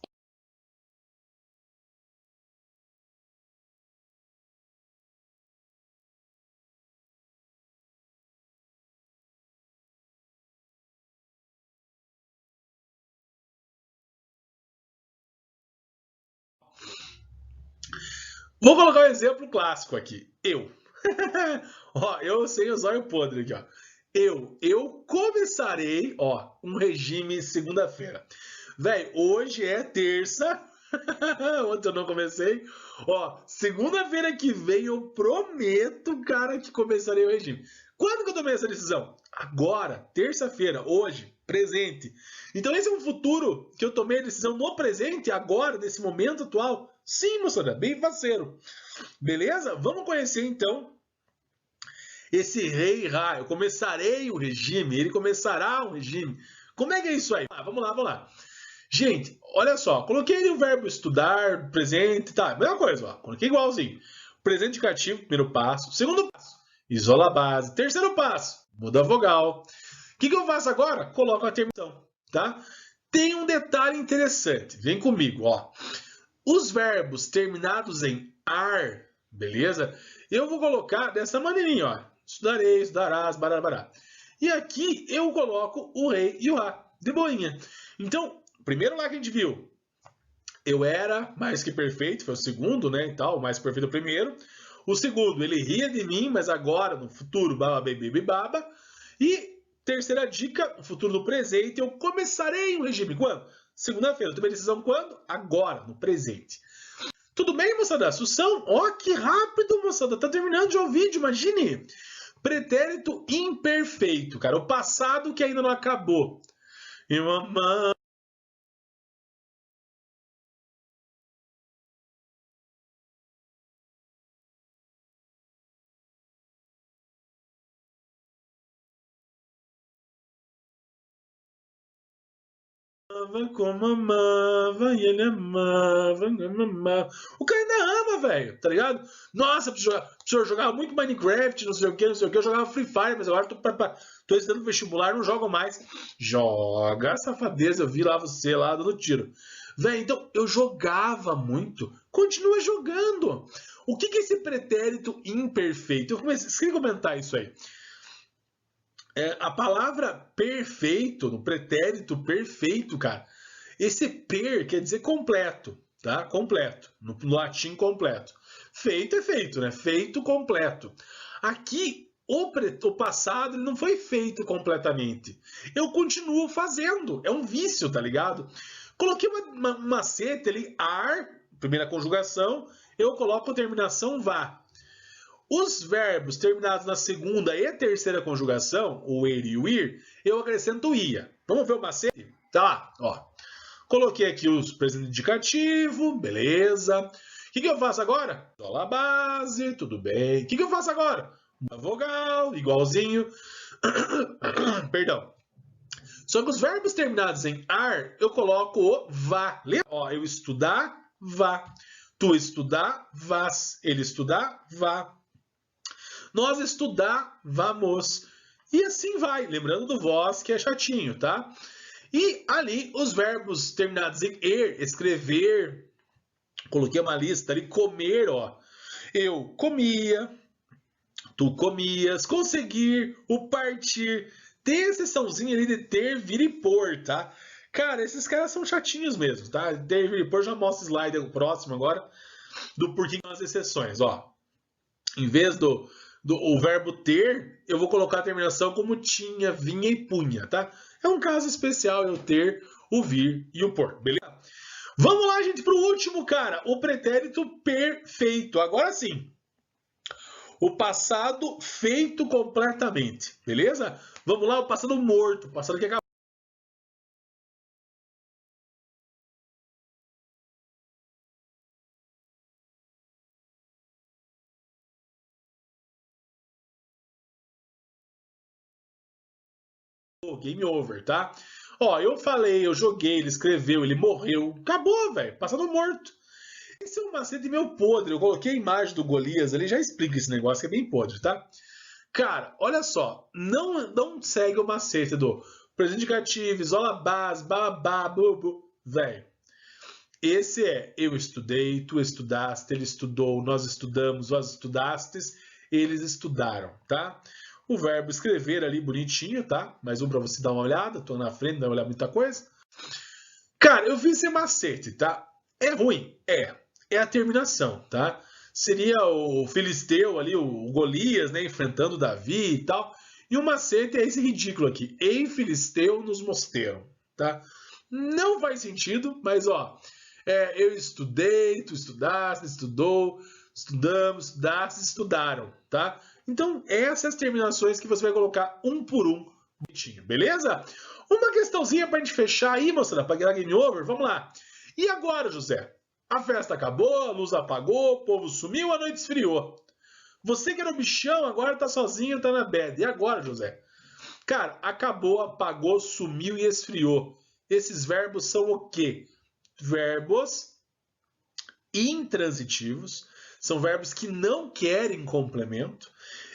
Vou colocar um exemplo clássico aqui. Eu. Ó, eu sem o zóio podre aqui, ó. Eu começarei, ó, um regime segunda-feira. Véi, hoje é terça. Ontem eu não comecei. Ó, segunda-feira que vem eu prometo, cara, que começarei o regime. Quando que eu tomei essa decisão? Agora, terça-feira, hoje, presente. Então esse é um futuro que eu tomei a decisão no presente, agora, nesse momento atual. Sim, moçada, bem faceiro. Beleza? Vamos conhecer então esse rei Ra. Eu começarei o regime, ele começará o regime. Como é que é isso aí? Vamos lá. Gente, olha só, coloquei ali o verbo estudar, presente, tá, mesma coisa, ó, coloquei igualzinho. Presente indicativo, primeiro passo. Segundo passo, isola a base. Terceiro passo, muda a vogal. O que eu faço agora? Coloco a terminação, tá? Tem um detalhe interessante. Vem comigo, ó. Os verbos terminados em ar, beleza? Eu vou colocar dessa maneirinha, ó. Estudarei, estudarás, barará. E aqui eu coloco o rei e o a, de boinha. Então, primeiro lá que a gente viu, eu era mais que perfeito, foi o segundo, né, e tal, o mais perfeito é o primeiro. O segundo, ele ria de mim, mas agora, no futuro, baba, baby, baba. E terceira dica, no futuro, no presente, eu começarei o regime. Quando? Segunda-feira. Eu tomei decisão quando? Agora, no presente. Tudo bem, moçada? Sussão? Ó, que rápido, moçada. Tá terminando já o vídeo, imagine. Pretérito imperfeito, cara. O passado que ainda não acabou. E mamãe... Como amava, e ele amava, amava. O cara ainda ama, velho, tá ligado? Nossa, preciso jogar muito Minecraft, não sei o que, não sei o que. Eu jogava Free Fire, mas agora tô estudando vestibular, não jogo mais. Joga, safadeza, eu vi lá você lá dando tiro. Velho, então eu jogava muito, continua jogando. O que é esse pretérito imperfeito? Eu queria comentar isso aí. A palavra perfeito, no pretérito perfeito, cara, esse per quer dizer completo, tá? Completo, no latim completo. Feito é feito, né? Feito completo. Aqui, o passado não foi feito completamente. Eu continuo fazendo, é um vício, tá ligado? Coloquei uma macete ali, ar, primeira conjugação, eu coloco a terminação vá. Os verbos terminados na segunda e terceira conjugação, o ir e o ir, eu acrescento ia. Vamos ver o macete? Tá lá, ó. Coloquei aqui os presente indicativo, beleza. O que eu faço agora? Isola a base, tudo bem. O que eu faço agora? Uma vogal, igualzinho. Perdão. Só que os verbos terminados em ar, eu coloco o vá. Lembra? Ó, eu estudar, vá. Tu estudar, vás. Ele estudar, vá. Nós estudávamos. E assim vai, lembrando do vós, que é chatinho, tá? E ali, os verbos terminados em er, escrever, coloquei uma lista ali, comer, ó. Eu comia, tu comias, conseguir, o partir. Tem exceçãozinha ali de ter, vir e pôr, tá? Cara, esses caras são chatinhos mesmo, tá? Ter, vir e pôr, já mostra o slide próximo agora, do porquê as exceções, ó. Em vez o verbo ter, eu vou colocar a terminação como tinha, vinha e punha, tá? É um caso especial eu ter, o vir e o pôr, beleza? Vamos lá, gente, para o último, cara. O pretérito perfeito. Agora sim. O passado feito completamente, beleza? Vamos lá, o passado morto, o passado que acabou. Game over, tá? Ó, eu falei, eu joguei, ele escreveu, ele morreu. Acabou, velho. Passado morto. Esse é um macete meio podre. Eu coloquei a imagem do Golias ali, já explica esse negócio que é bem podre, tá? Cara, olha só. Não segue o macete do presente indicativo, isola a base, babá, bubu. Velho. Esse é eu estudei, tu estudaste, ele estudou, nós estudamos, vós estudastes, eles estudaram, tá? O verbo escrever ali bonitinho, tá? Mais um para você dar uma olhada, tô na frente, não vai olhar muita coisa. Cara, eu fiz esse macete, tá? É ruim? É a terminação, tá? Seria o Filisteu ali, o Golias, né, enfrentando Davi e tal. E o macete é esse ridículo aqui. Ei, Filisteu nos mosteiros, tá? Não faz sentido, mas ó, eu estudei, tu estudaste, estudou, estudamos, estudaste, estudaram, tá? Então, essas terminações que você vai colocar um por um, bonitinho, beleza? Uma questãozinha pra gente fechar aí, moçada, pra ganhar game over, vamos lá. E agora, José? A festa acabou, a luz apagou, o povo sumiu, a noite esfriou. Você que era o bichão, agora tá sozinho, tá na bad. E agora, José? Cara, acabou, apagou, sumiu e esfriou. Esses verbos são o quê? Verbos intransitivos, São verbos que não querem complemento.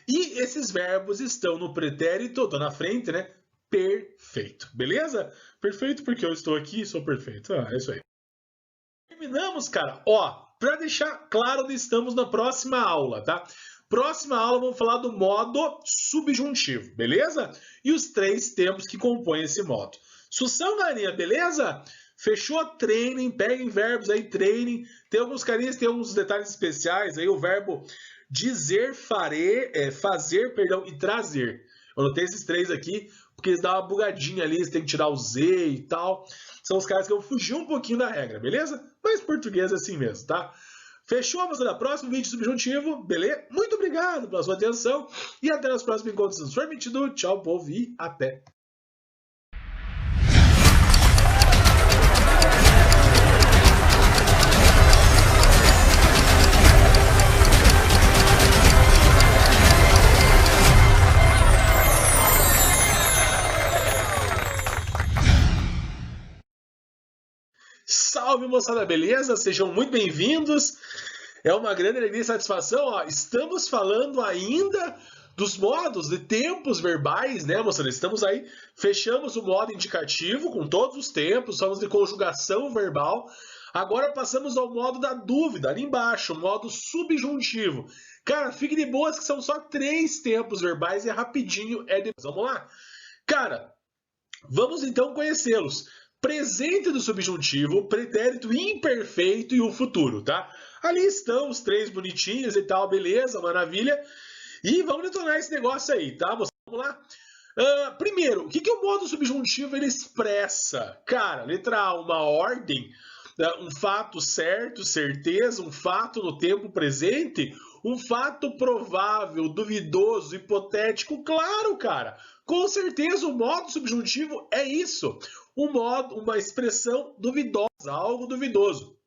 E esses verbos estão no pretérito, estou na frente, né? Perfeito. Beleza? Perfeito porque eu estou aqui e sou perfeito. Ah, é isso aí. Terminamos, cara. Ó, para deixar claro onde estamos na próxima aula, tá? Próxima aula vamos falar do modo subjuntivo, beleza? E os 3 tempos que compõem esse modo. Sução, galerinha, beleza? Fechou? Treinem, peguem verbos aí, treinem. Tem alguns carinhas, tem alguns detalhes especiais aí, o verbo dizer, fazer, perdão, e trazer. Eu anotei esses 3 aqui, porque eles dão uma bugadinha ali, você tem que tirar o Z e tal. São os caras que eu fugi um pouquinho da regra, beleza? Mas português é assim mesmo, tá? Fechou? Vamos para o próximo vídeo subjuntivo, beleza? Muito obrigado pela sua atenção e até nos próximos encontros. Se for mentido, tchau, povo, e até! Salve, moçada, beleza? Sejam muito bem-vindos. É uma grande alegria e satisfação. Ó, estamos falando ainda dos modos de tempos verbais, né, moçada? Estamos aí, fechamos o modo indicativo com todos os tempos, falamos de conjugação verbal. Agora passamos ao modo da dúvida, ali embaixo, o modo subjuntivo. Cara, fique de boas que são só 3 tempos verbais e é rapidinho, é depois. Vamos lá? Cara, vamos então conhecê-los. Presente do subjuntivo, pretérito imperfeito e o futuro, tá? Ali estão os 3 bonitinhos e tal, beleza, maravilha. E vamos detonar esse negócio aí, tá? Vamos lá? Primeiro, o que o modo subjuntivo ele expressa? Cara, letra A, uma ordem, um fato certo, certeza, um fato no tempo presente, um fato provável, duvidoso, hipotético, claro, cara. Com certeza o modo subjuntivo é isso. Uma expressão duvidosa, algo duvidoso.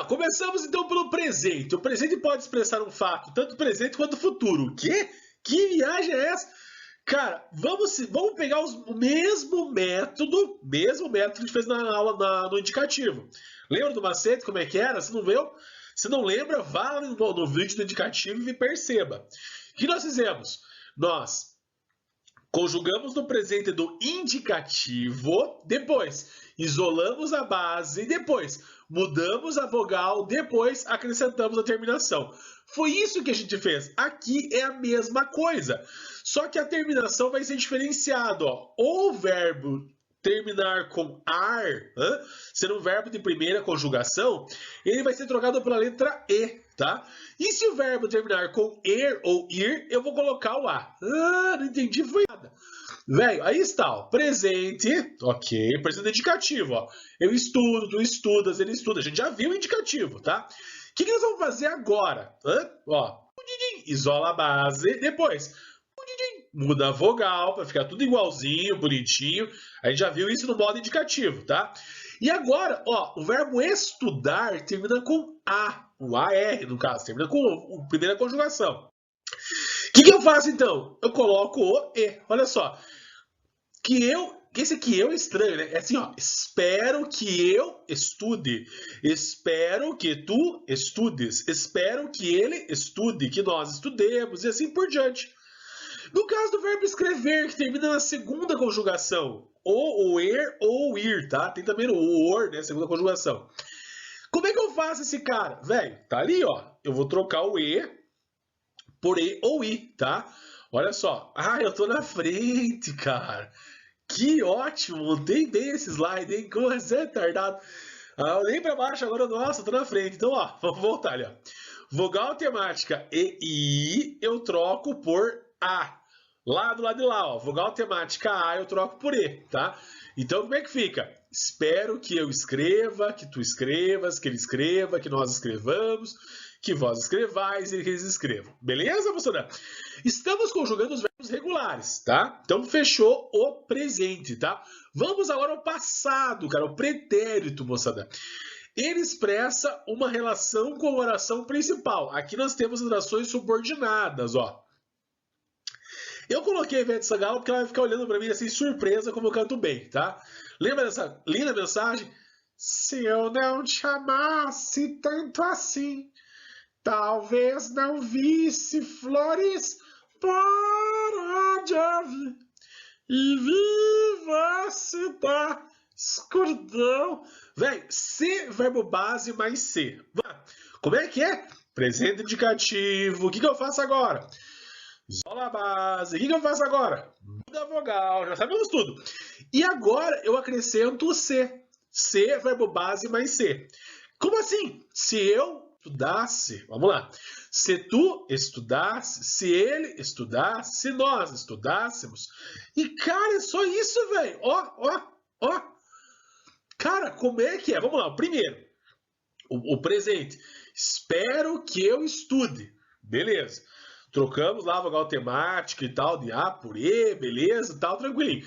Começamos então pelo presente. O presente pode expressar um fato, tanto presente quanto futuro. O quê? Que viagem é essa? Cara, vamos pegar o mesmo método que a gente fez na aula no indicativo. Lembra do macete, como é que era? Se não viu? Se não lembra, vá no vídeo do indicativo e perceba. O que nós fizemos? Nós conjugamos no presente do indicativo, depois isolamos a base, depois mudamos a vogal, depois acrescentamos a terminação. Foi isso que a gente fez. Aqui é a mesma coisa, só que a terminação vai ser diferenciada. O verbo terminar com ar, sendo um verbo de primeira conjugação, ele vai ser trocado pela letra E, tá? E se o verbo terminar com er ou ir, eu vou colocar o A. Não entendi, foi nada. Velho, aí está, ó, presente, ok, presente indicativo, ó. Eu estudo, tu estudas, ele estuda, a gente já viu o indicativo, tá? O que nós vamos fazer agora? Ó, isola a base, depois muda a vogal para ficar tudo igualzinho, bonitinho. A gente já viu isso no modo indicativo, tá? E agora, ó, o verbo estudar termina com A, o AR no caso, termina com a primeira conjugação. O que eu faço então? Eu coloco o E, olha só. Esse que eu é estranho, né? É assim, ó, espero que eu estude, espero que tu estudes, espero que ele estude, que nós estudemos e assim por diante. No caso do verbo escrever, que termina na segunda conjugação, ou er ou ir, tá? Tem também o or, né? Segunda conjugação. Como é que eu faço esse cara? Velho, tá ali, ó. Eu vou trocar o E por E ou I, tá? Olha só. Ah, eu tô na frente, cara. Que ótimo. Montei bem esse slide, hein? Como é retardado. Eu olhei pra baixo agora, nossa, eu tô na frente. Então, ó, vamos voltar ali, ó. Vogal temática E, I, eu troco por A. Lá do lado de lá, ó, vogal temática A eu troco por E, tá? Então, como é que fica? Espero que eu escreva, que tu escrevas, que ele escreva, que nós escrevamos, que vós escrevais e que eles escrevam. Beleza, moçada? Estamos conjugando os verbos regulares, tá? Então, fechou o presente, tá? Vamos agora ao passado, cara, o pretérito, moçada. Ele expressa uma relação com a oração principal. Aqui nós temos as orações subordinadas, ó. Eu coloquei a Ivete Sangalo porque ela vai ficar olhando pra mim assim, surpresa como eu canto bem, tá? Lembra dessa linda mensagem? Se eu não te amasse tanto assim, Talvez não visse flores para de haver e viva-se da escuridão. Véi, C, verbo base mais C. Como é que é? Presente indicativo. O que eu faço agora? Isola a base. O que eu faço agora? Muda a vogal. Já sabemos tudo. E agora eu acrescento o C. C, verbo base mais C. Como assim? Se eu estudasse, vamos lá. Se tu estudasse, se ele estudasse, se nós estudássemos. E, cara, é só isso, velho. Ó. Cara, como é que é? Vamos lá. Primeiro, o presente. Espero que eu estude. Beleza. Trocamos lá a vogal temática e tal, de A por E, beleza, tal, tranquilinho.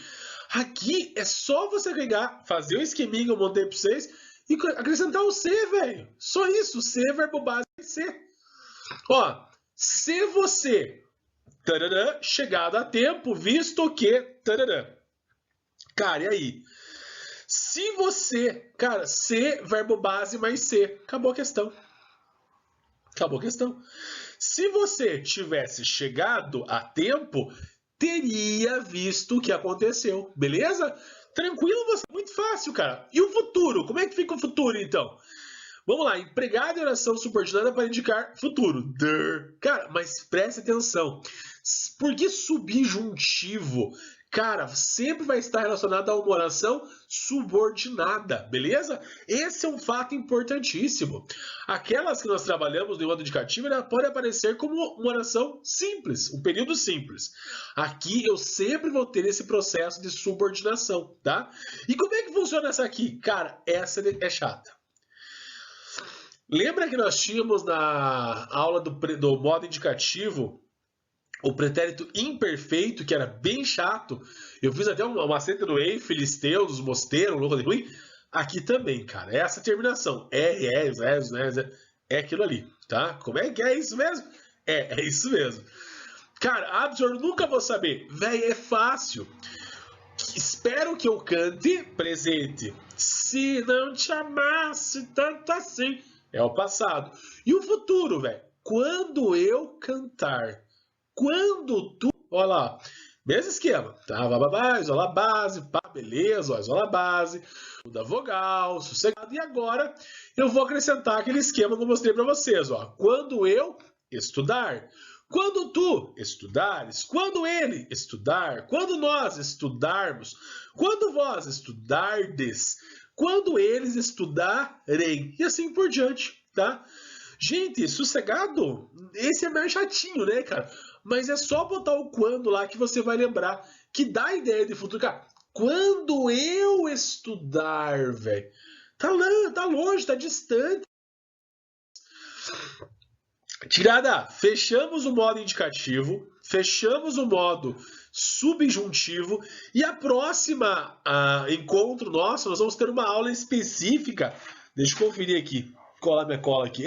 Aqui é só você pegar, fazer o esqueminha que eu montei pra vocês e acrescentar o C, velho. Só isso. C, verbo base C. Ó, se você tarará, chegado a tempo, visto que tarará. Cara, e aí? Se você, cara, C, verbo base mais C, acabou a questão. Acabou a questão. Se você tivesse chegado a tempo, teria visto o que aconteceu, beleza? Tranquilo, você, muito fácil, cara. E o futuro? Como é que fica o futuro, então? Vamos lá, empregado em oração subordinada para indicar futuro. Cara, mas preste atenção. Porque subjuntivo, cara, sempre vai estar relacionado a uma oração subordinada, beleza? Esse é um fato importantíssimo. Aquelas que nós trabalhamos no modo indicativo, ela pode aparecer como uma oração simples, um período simples. Aqui eu sempre vou ter esse processo de subordinação, tá? E como é que funciona essa aqui? Cara, essa é chata. Lembra que nós tínhamos na aula do modo indicativo o pretérito imperfeito, que era bem chato? Eu fiz até uma seta do Ei, Filisteu, dos Mosteiros, louco de ruim. Aqui também, cara. Essa terminação. É aquilo ali, tá? Como é que é isso mesmo? É isso mesmo. Cara, absurdo, nunca vou saber. Véi, é fácil. Espero que eu cante presente. Se não te amasse tanto assim. É o passado. E o futuro, velho? Quando eu cantar. Quando tu... Olha lá. Mesmo esquema. Tá, bababá, isola a base. Pá, beleza. Ó, isola a base. Muda a vogal. Sossegado. E agora eu vou acrescentar aquele esquema que eu mostrei para vocês. Ó. Quando eu estudar. Quando tu estudares. Quando ele estudar. Quando nós estudarmos. Quando vós estudardes. Quando eles estudarem, e assim por diante, tá? Gente, sossegado, esse é mais chatinho, né, cara? Mas é só botar o quando lá que você vai lembrar, que dá a ideia de futuro. Cara, quando eu estudar, velho, tá longe, tá distante. Tirada, fechamos o modo indicativo, fechamos o modo subjuntivo e a próxima encontro nosso, nós vamos ter uma aula específica. Deixa eu conferir aqui, colar minha cola aqui.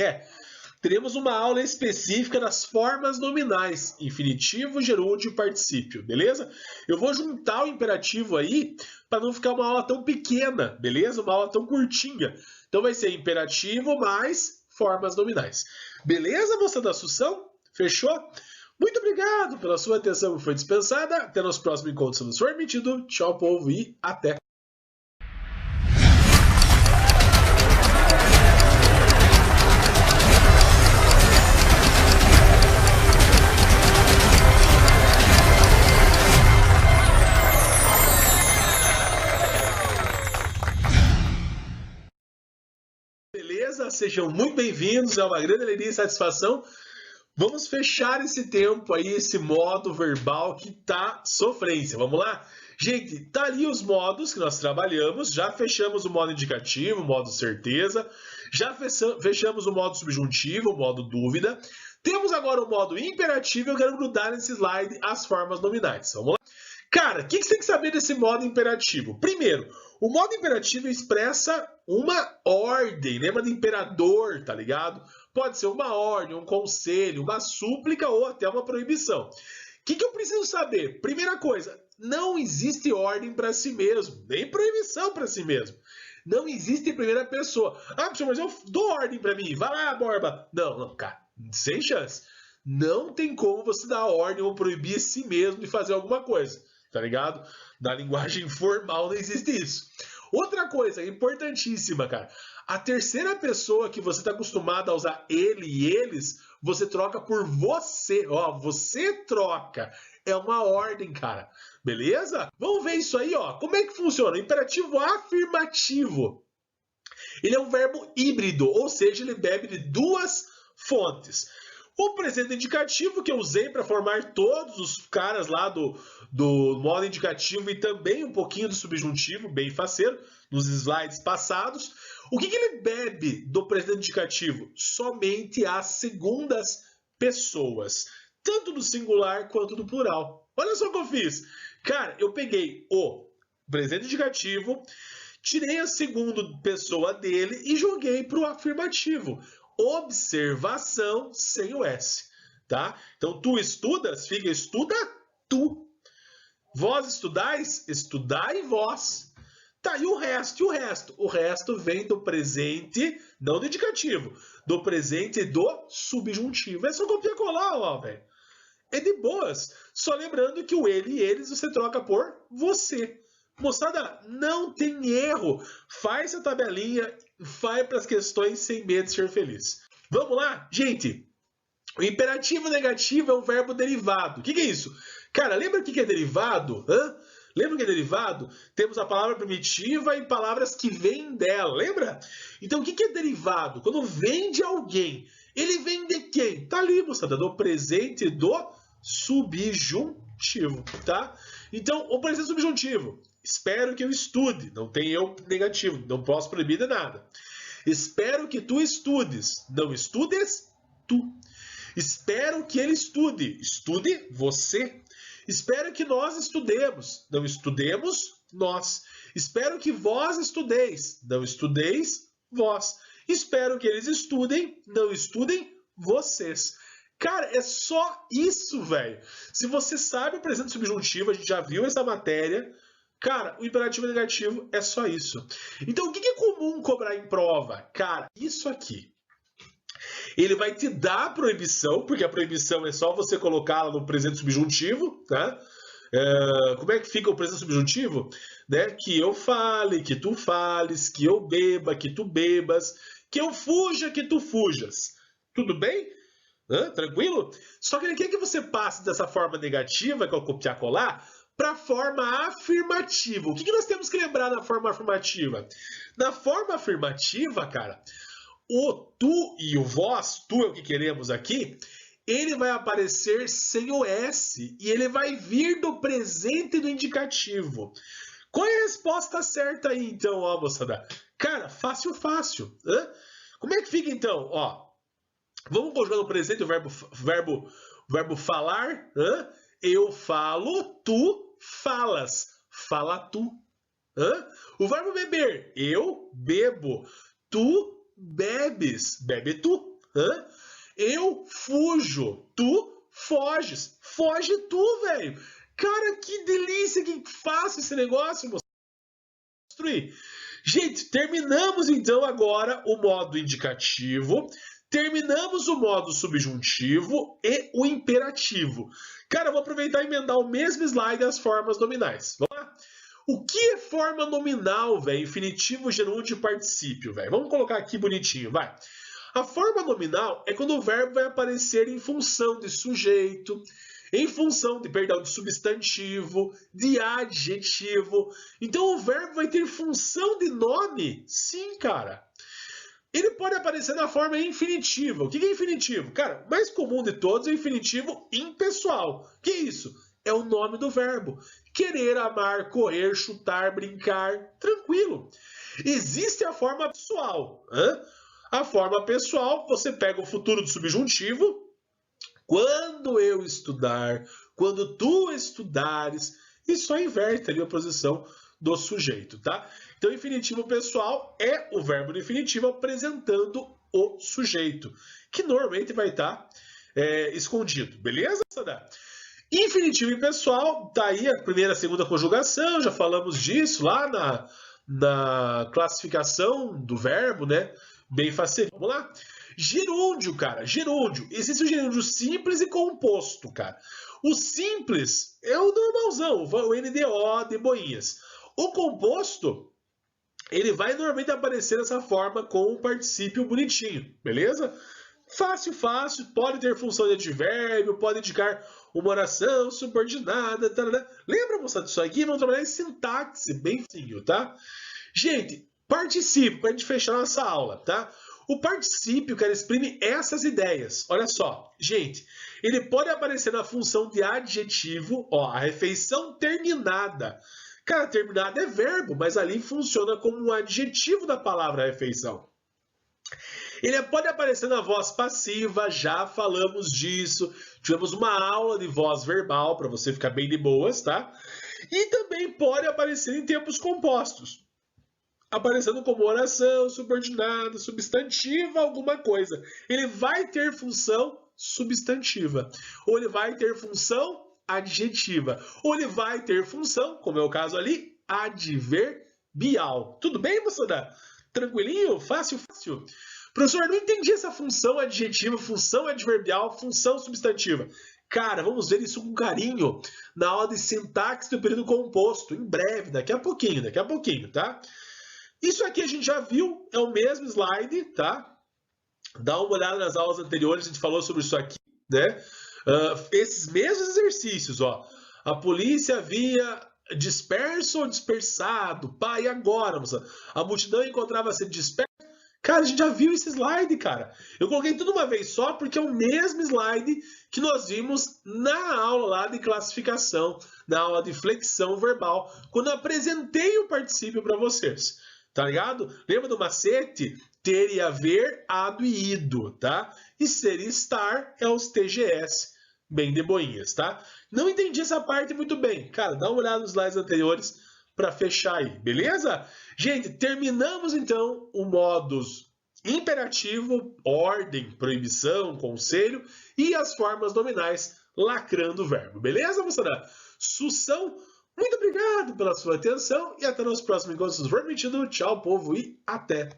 Teremos uma aula específica das formas nominais, infinitivo, gerúndio e particípio, beleza? Eu vou juntar o imperativo aí para não ficar uma aula tão pequena, beleza? Uma aula tão curtinha. Então vai ser imperativo mais formas nominais. Beleza, moça da Assunção? Fechou? Muito obrigado pela sua atenção que foi dispensada. Até nos próximos encontros, se nos for permitido. Tchau, povo, e até! Beleza? Sejam muito bem-vindos. É uma grande alegria e satisfação. Vamos fechar esse tempo aí, esse modo verbal que tá sofrência. Vamos lá? Gente, tá ali os modos que nós trabalhamos. Já fechamos o modo indicativo, o modo certeza. Já fechamos o modo subjuntivo, o modo dúvida. Temos agora o modo imperativo. Eu quero grudar nesse slide as formas nominais. Vamos lá? Cara, o que você tem que saber desse modo imperativo? Primeiro, o modo imperativo expressa uma ordem, lembra de imperador, tá ligado? Pode ser uma ordem, um conselho, uma súplica ou até uma proibição. O que eu preciso saber? Primeira coisa, não existe ordem para si mesmo, nem proibição para si mesmo. Não existe em primeira pessoa. Ah, professor, mas eu dou ordem para mim. Vai lá, Borba. Não, cara. Sem chance. Não tem como você dar ordem ou proibir a si mesmo de fazer alguma coisa, tá ligado? Na linguagem formal não existe isso. Outra coisa importantíssima, cara. A terceira pessoa que você está acostumado a usar ele e eles, você troca por você. Ó, você troca. É uma ordem, cara. Beleza? Vamos ver isso aí, ó. Como é que funciona? O imperativo afirmativo. Ele é um verbo híbrido, ou seja, ele bebe de duas fontes. O presente indicativo que eu usei para formar todos os caras lá do modo indicativo e também um pouquinho do subjuntivo, bem faceiro, nos slides passados. O que ele bebe do presente indicativo? Somente as segundas pessoas, tanto do singular quanto do plural. Olha só o que eu fiz. Cara, eu peguei o presente indicativo, tirei a segunda pessoa dele e joguei para o afirmativo. Observação sem o S, tá? Então, tu estudas, fica estuda tu. Vós estudais, estudai vós. Tá, e o resto? O resto vem do presente, não do indicativo, do presente do subjuntivo. É só copiar e colar, ó, velho. É de boas. Só lembrando que o ele e eles você troca por você. Moçada, não tem erro. Faz essa tabelinha, vai para as questões sem medo de ser feliz. Vamos lá? Gente, o imperativo negativo é um verbo derivado. O que é isso? Cara, lembra o que é derivado? Lembra o que é derivado? Temos a palavra primitiva e palavras que vêm dela, lembra? Então, o que é derivado? Quando vem de alguém, ele vem de quem? Tá ali, moçada, do presente do subjuntivo, tá? Então, o presente subjuntivo. Espero que eu estude. Não tem eu negativo. Não posso proibir de nada. Espero que tu estudes. Não estudes, tu. Espero que ele estude. Estude, você. Espero que nós estudemos. Não estudemos, nós. Espero que vós estudeis. Não estudeis, vós. Espero que eles estudem. Não estudem, vocês. Cara, é só isso, velho. Se você sabe o presente subjuntivo, a gente já viu essa matéria. Cara, o imperativo negativo é só isso. Então, o que é comum cobrar em prova? Cara, isso aqui. Ele vai te dar a proibição, porque a proibição é só você colocá-la no presente subjuntivo, tá? Como é que fica o presente subjuntivo? Né? Que eu fale, que tu fales, que eu beba, que tu bebas, que eu fuja, que tu fujas. Tudo bem? Tranquilo? Só que ele quer que você passe dessa forma negativa, que é o copiar-colar, para a forma afirmativa. O que nós temos que lembrar na forma afirmativa? Na forma afirmativa, cara, o tu e o vós, tu é o que queremos aqui, ele vai aparecer sem o S e ele vai vir do presente do indicativo. Qual é a resposta certa aí, então, ó, moçada? Cara, fácil, fácil. Como é que fica, então? Ó, vamos conjugar no presente o verbo falar. Eu falo, tu falas. Fala tu. O verbo beber. Eu bebo. Tu bebes. Bebe tu. Eu fujo. Tu foges. Foge tu, velho. Cara, que delícia, que fácil esse negócio, moço. Gente, terminamos então agora o modo indicativo. Terminamos o modo subjuntivo e o imperativo. Cara, eu vou aproveitar e emendar o mesmo slide das formas nominais. Vamos lá? O que é forma nominal, velho? Infinitivo, gerúndio e particípio, velho. Vamos colocar aqui bonitinho, vai. A forma nominal é quando o verbo vai aparecer em função de sujeito, em função de, de substantivo, de adjetivo. Então o verbo vai ter função de nome? Sim, cara. Ele pode aparecer na forma infinitiva. O que é infinitivo? Cara, o mais comum de todos é o infinitivo impessoal. O que é isso? É o nome do verbo. Querer, amar, correr, chutar, brincar. Tranquilo. Existe a forma pessoal. A forma pessoal, você pega o futuro do subjuntivo. Quando eu estudar, quando tu estudares, e só inverte ali a posição do sujeito, tá? Então, infinitivo pessoal é o verbo do infinitivo apresentando o sujeito, que normalmente vai estar escondido, beleza? Infinitivo impessoal, tá aí a primeira e a segunda conjugação, já falamos disso lá na classificação do verbo, né? Bem fácil. Vamos lá? Gerúndio, cara. Gerúndio. Existe o gerúndio simples e composto, cara. O simples é o normalzão, o NDO de boinhas. O composto, ele vai normalmente aparecer dessa forma com o particípio bonitinho, beleza? Fácil, fácil. Pode ter função de advérbio, pode indicar uma oração subordinada. Tarará. Lembra, moçada, disso aqui? Vamos trabalhar em sintaxe, bem fino, tá? Gente, particípio, para a gente fechar nossa aula, tá? O particípio, cara, exprime essas ideias. Olha só, gente, ele pode aparecer na função de adjetivo, ó, a refeição terminada. Cara, terminada é verbo, mas ali funciona como um adjetivo da palavra refeição. Ele pode aparecer na voz passiva, já falamos disso. Tivemos uma aula de voz verbal, para você ficar bem de boas, tá? E também pode aparecer em tempos compostos, aparecendo como oração, subordinada, substantiva, alguma coisa. Ele vai ter função substantiva, ou ele vai ter função adjetiva, ou ele vai ter função, como é o caso ali, adverbial. Tudo bem, moçada? Tranquilinho? Fácil, fácil? Professor, não entendi essa função adjetiva, função adverbial, função substantiva. Cara, vamos ver isso com carinho na aula de sintaxe do período composto, em breve, daqui a pouquinho, tá? Isso aqui a gente já viu, é o mesmo slide, tá? Dá uma olhada nas aulas anteriores, a gente falou sobre isso aqui, né? Esses mesmos exercícios, ó. A polícia havia disperso ou dispersado? Pá, e agora, moça? A multidão encontrava-se dispersa? Cara, a gente já viu esse slide, cara. Eu coloquei tudo uma vez só porque é o mesmo slide que nós vimos na aula lá de classificação, na aula de flexão verbal, quando eu apresentei o particípio para vocês. Tá ligado? Lembra do macete? Ter e haver, ado e ido, tá? E ser e estar é os TGS, bem de boinhas, tá? Não entendi essa parte muito bem. Cara, dá uma olhada nos slides anteriores para fechar aí, beleza? Gente, terminamos então o modus imperativo, ordem, proibição, conselho e as formas nominais lacrando o verbo, beleza, moçada? Sução. Muito obrigado pela sua atenção e até nos próximos encontros, se for permitido. Tchau, povo, e até!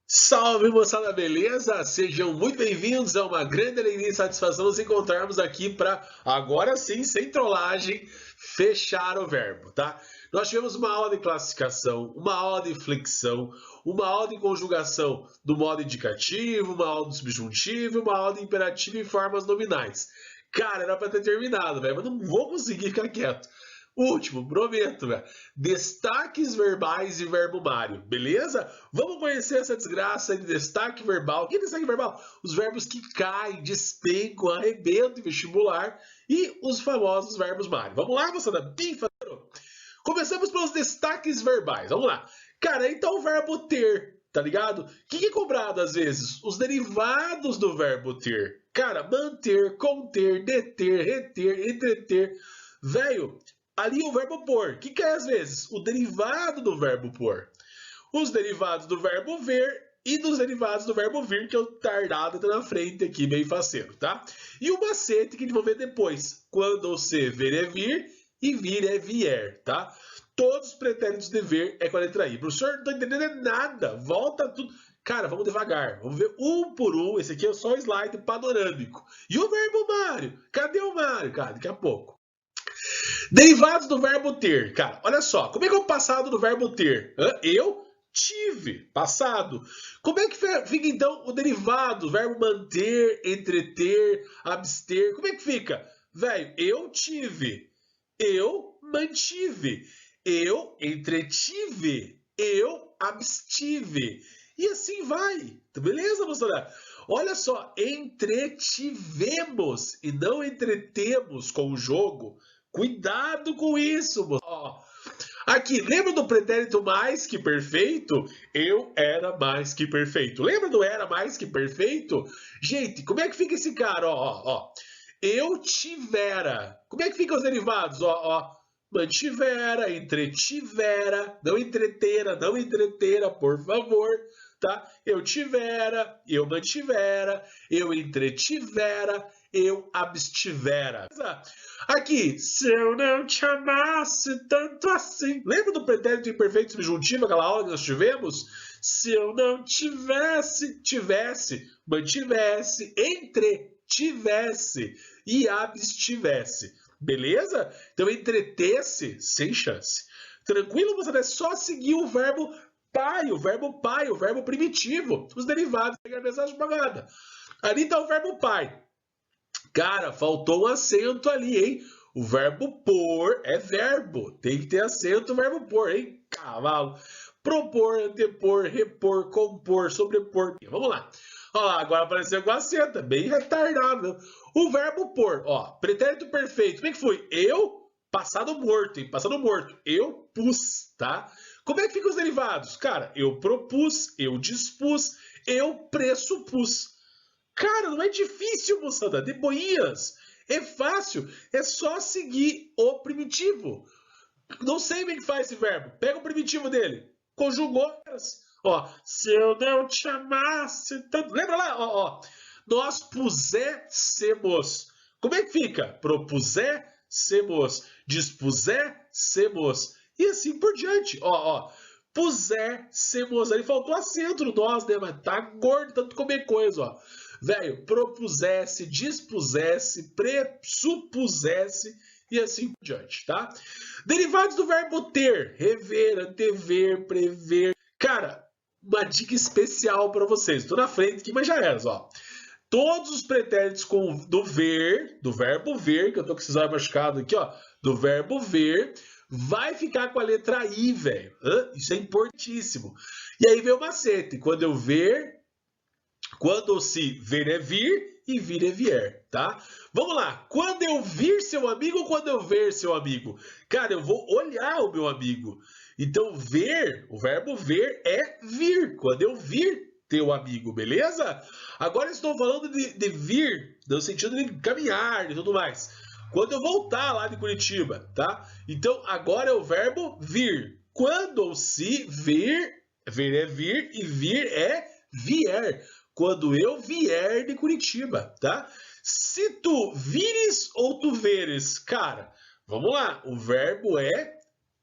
Salve, moçada, beleza? Sejam muito bem-vindos, é uma grande alegria e satisfação nos encontrarmos aqui para, agora sim, sem trollagem, fechar o verbo, tá? Nós tivemos uma aula de classificação, uma aula de flexão, uma aula de conjugação do modo indicativo, uma aula do subjuntivo, uma aula de imperativo e formas nominais. Cara, era para ter terminado, velho, mas não vou conseguir ficar quieto. Último, prometo, velho. Destaques verbais e verbumário, beleza? Vamos conhecer essa desgraça de destaque verbal. O que é destaque verbal? Os verbos que caem, despencam, arrebentam em vestibular e os famosos verbos mário. Vamos lá, moçada? Bem faceiro. Começamos pelos destaques verbais. Vamos lá. Cara, então o verbo ter, tá ligado? O que é cobrado às vezes? Os derivados do verbo ter. Cara, manter, conter, deter, reter, entreter. Velho, ali o verbo pôr. O que é às vezes? O derivado do verbo pôr. Os derivados do verbo ver e dos derivados do verbo vir, que é o tardado tá na frente aqui, bem faceiro, tá? E o macete que a gente vai ver depois. Quando você ver é vir e vir é vier, tá? Todos os pretéritos de ver é com a letra I. Professor, não tô entendendo nada. Volta tudo. Cara, vamos devagar. Vamos ver um por um. Esse aqui é só o slide panorâmico. E o verbo Mário? Cadê o Mário? Cara, daqui a pouco. Derivados do verbo ter. Cara, olha só. Como é que é o passado do verbo ter? Eu tive. Passado. Como é que fica, então, o derivado? O verbo manter, entreter, abster. Como é que fica? Velho, eu tive. Eu mantive. Eu entretive. Eu abstive. E assim vai. Beleza, moçada? Olha só. Entretivemos e não entretemos com o jogo. Cuidado com isso, moçada. Aqui, lembra do pretérito mais que perfeito? Eu era mais que perfeito. Lembra do era mais que perfeito? Gente, como é que fica esse cara? Ó. Eu tivera. Como é que ficam os derivados? mantivera, entretivera, não entreteira, por favor, tá? Eu tivera, eu mantivera, eu entretivera, eu abstivera. Aqui, se eu não te amasse tanto assim. Lembra do pretérito imperfeito subjuntivo, aquela aula que nós tivemos? Se eu não tivesse, mantivesse, entretivesse e abstivesse. Beleza? Então, entretesse, sem chance. Tranquilo, moçada? É só seguir o verbo pai, o verbo primitivo. Os derivados, pegar a mensagem pagada. Ali está o verbo pai. Cara, faltou um acento ali, hein? O verbo pôr é verbo. Tem que ter acento o verbo pôr, hein? Cavalo. Propor, antepor, repor, compor, sobrepor. Vamos lá. Ó, agora apareceu com acento. Bem retardado. O verbo pôr, ó. Pretérito perfeito. Como é que foi? Eu, passado morto, hein? Passado morto. Eu pus, tá? Como é que ficam os derivados? Cara, eu propus, eu dispus, eu pressupus. Cara, não é difícil, moçada. De boinhas. É fácil. É só seguir o primitivo. Não sei bem que faz esse verbo. Pega o primitivo dele. Conjugou. Ó, se eu não te amasse tanto. Lembra lá? Ó. Nós puséssemos. Como é que fica? Propuséssemos. Dispuséssemos. E assim por diante. Ó. Puséssemos. Ali faltou acento no nós, né? Mas tá gordo tanto comer coisa, ó. Velho, propusesse, dispusesse, pressupusesse e assim por diante, tá? Derivados do verbo ter, rever, antever, prever. Cara, uma dica especial para vocês. Estou na frente aqui, mas já era, ó. Todos os pretéritos do verbo ver, que eu tô com esses olhos machucados aqui, ó, do verbo ver, vai ficar com a letra I, velho. Isso é importantíssimo. E aí vem o macete. Quando se ver é vir e vir é vier, tá? Vamos lá. Quando eu vir seu amigo ou quando eu ver seu amigo? Cara, eu vou olhar o meu amigo. Então, ver, o verbo ver é vir. Quando eu vir teu amigo, beleza? Agora estou falando de vir, no sentido de caminhar e tudo mais. Quando eu voltar lá de Curitiba, tá? Então, agora é o verbo vir. Quando ou se vir é vir e vir é vier. Quando eu vier de Curitiba, tá? Se tu vires ou tu veres, cara, vamos lá. O verbo é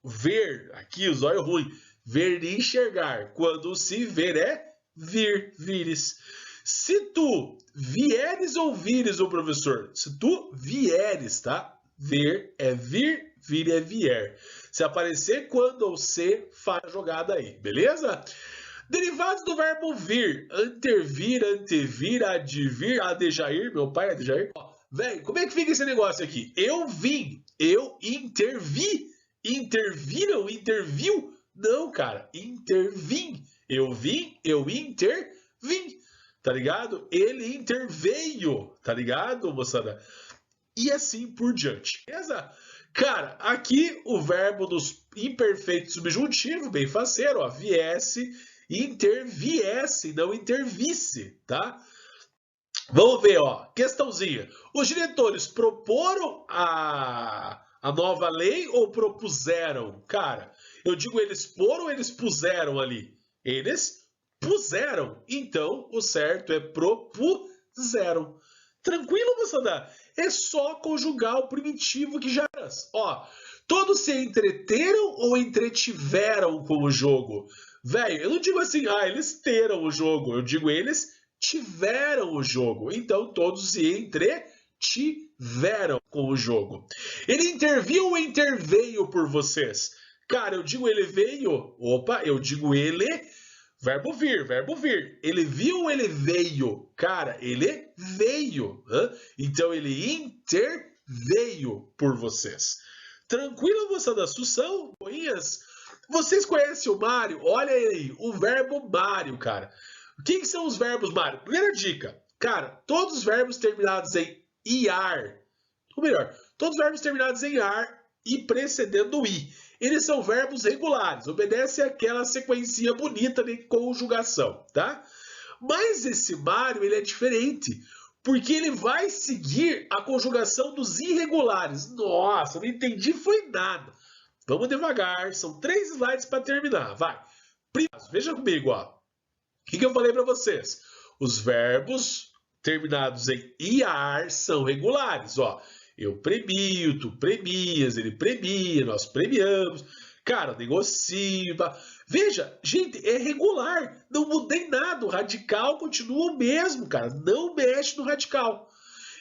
ver. Aqui, os olhos ruins. Ver e enxergar. Quando se ver é vir, vires. Se tu vieres ou vires, o professor. Se tu vieres, tá? Ver é vir, vir é vier. Se aparecer quando ou se, faz a jogada aí, beleza? Derivados do verbo vir, antervir, antevir, advir, adejair, meu pai é adejair. Velho, como é que fica esse negócio aqui? Eu vim, eu intervi, interviram, interviu? Não, cara, intervim. Eu vim, eu intervim, tá ligado? Ele interveio, tá ligado, moçada? E assim por diante, beleza? Cara, aqui o verbo dos imperfeitos subjuntivo, bem faceiro, ó, viesse, interviesse, não intervisse, tá? Vamos ver, ó, questãozinha. Os diretores proporam a nova lei ou propuseram? Cara, eu digo eles foram ou eles puseram ali? Eles puseram. Então, o certo é propuseram. Tranquilo, moçada? É só conjugar o primitivo que já era. Ó, todos se entreteram ou entretiveram com o jogo? Velho, eu não digo assim, eles teram o jogo. Eu digo eles tiveram o jogo. Então, todos se entretiveram com o jogo. Ele interviu ou interveio por vocês? Cara, eu digo ele veio. Opa, eu digo ele. Verbo vir, verbo vir. Ele viu ou ele veio? Cara, ele veio. Então, ele interveio por vocês. Tranquilo, moçada? Sussão, boinhas? Vocês conhecem o Mário? Olha aí, o verbo Mário, cara. O que são os verbos Mário? Primeira dica. Cara, todos os verbos terminados em iar, ou melhor, todos os verbos terminados em ar e precedendo i. Eles são verbos regulares, obedecem àquela sequência bonita de conjugação, tá? Mas esse Mário, ele é diferente, porque ele vai seguir a conjugação dos irregulares. Nossa, não entendi foi nada. Vamos devagar, são 3 slides para terminar, vai. Veja comigo, ó. O que eu falei para vocês? Os verbos terminados em IAR são regulares, ó. Eu premio, tu premias, ele premia, nós premiamos. Cara, negocio, tá? Veja, gente, é regular. Não mudei nada. O radical continua o mesmo, cara. Não mexe no radical.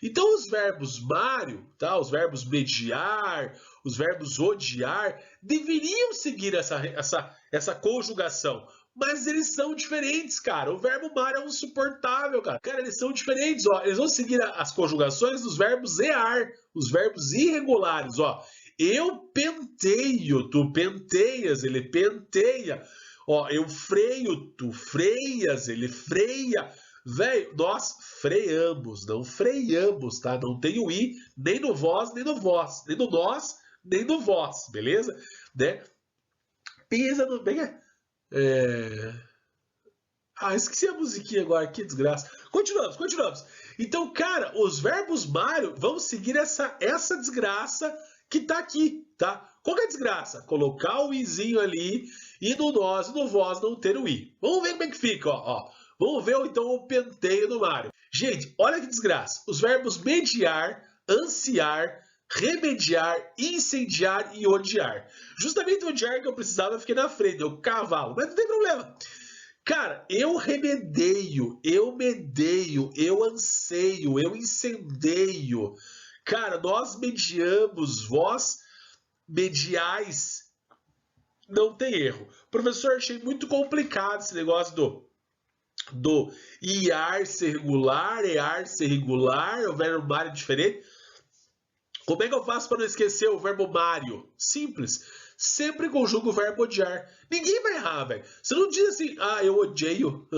Então, os verbos Mário, tá? Os verbos mediar, os verbos odiar, deveriam seguir essa conjugação. Mas eles são diferentes, cara. O verbo Mário é insuportável, cara. Cara, eles são diferentes, ó. Eles vão seguir as conjugações dos verbos ear, os verbos irregulares, ó. Eu penteio, tu penteias, ele penteia. Ó, eu freio, tu freias, ele freia. Velho, nós freamos, não freamos, tá? Não tem o i, nem no vós, nem no vós, nem no nós, nem no vós, beleza? Né? Pisa no... esqueci a musiquinha agora, que desgraça. Continuamos. Então, cara, os verbos Mário vão seguir essa desgraça que tá aqui, tá? Qual que é a desgraça? Colocar o izinho ali e no nós e no vós não ter o i. Vamos ver como é que fica, ó. Vamos ver então o penteio do Mário. Gente, olha que desgraça. Os verbos mediar, ansiar, remediar, incendiar e odiar. Justamente odiar que eu precisava, eu fiquei na frente, eu cavalo, mas não tem problema. Cara, eu remedeio, eu medeio, eu anseio, eu incendeio. Cara, nós mediamos, vós mediais. Não tem erro. Professor, achei muito complicado esse negócio do iar ser regular, ear ser regular, o verbo Mário é diferente. Como é que eu faço para não esquecer o verbo Mário? Simples. Sempre conjuga o verbo odiar. Ninguém vai errar, velho. Você não diz assim, eu odeio,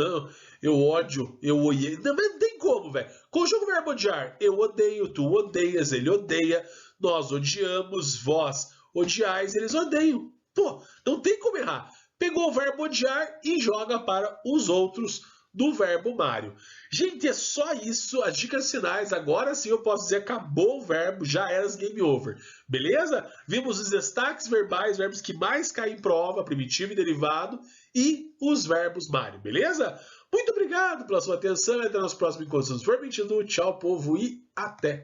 eu ódio, eu oiei. Não, mas não tem como, velho. Conjuga o verbo odiar. Eu odeio, tu odeias, ele odeia, nós odiamos, vós odiais, eles odeiam. Pô, não tem como errar. Pegou o verbo odiar e joga para os outros do verbo Mário. Gente, é só isso, as dicas finais. Agora sim eu posso dizer, acabou o verbo, já era game over. Beleza? Vimos os destaques verbais, verbos que mais caem em prova, primitivo e derivado, e os verbos Mário, beleza? Muito obrigado pela sua atenção, até nosso próximo encontro. Se for mentindo, tchau, povo, e até!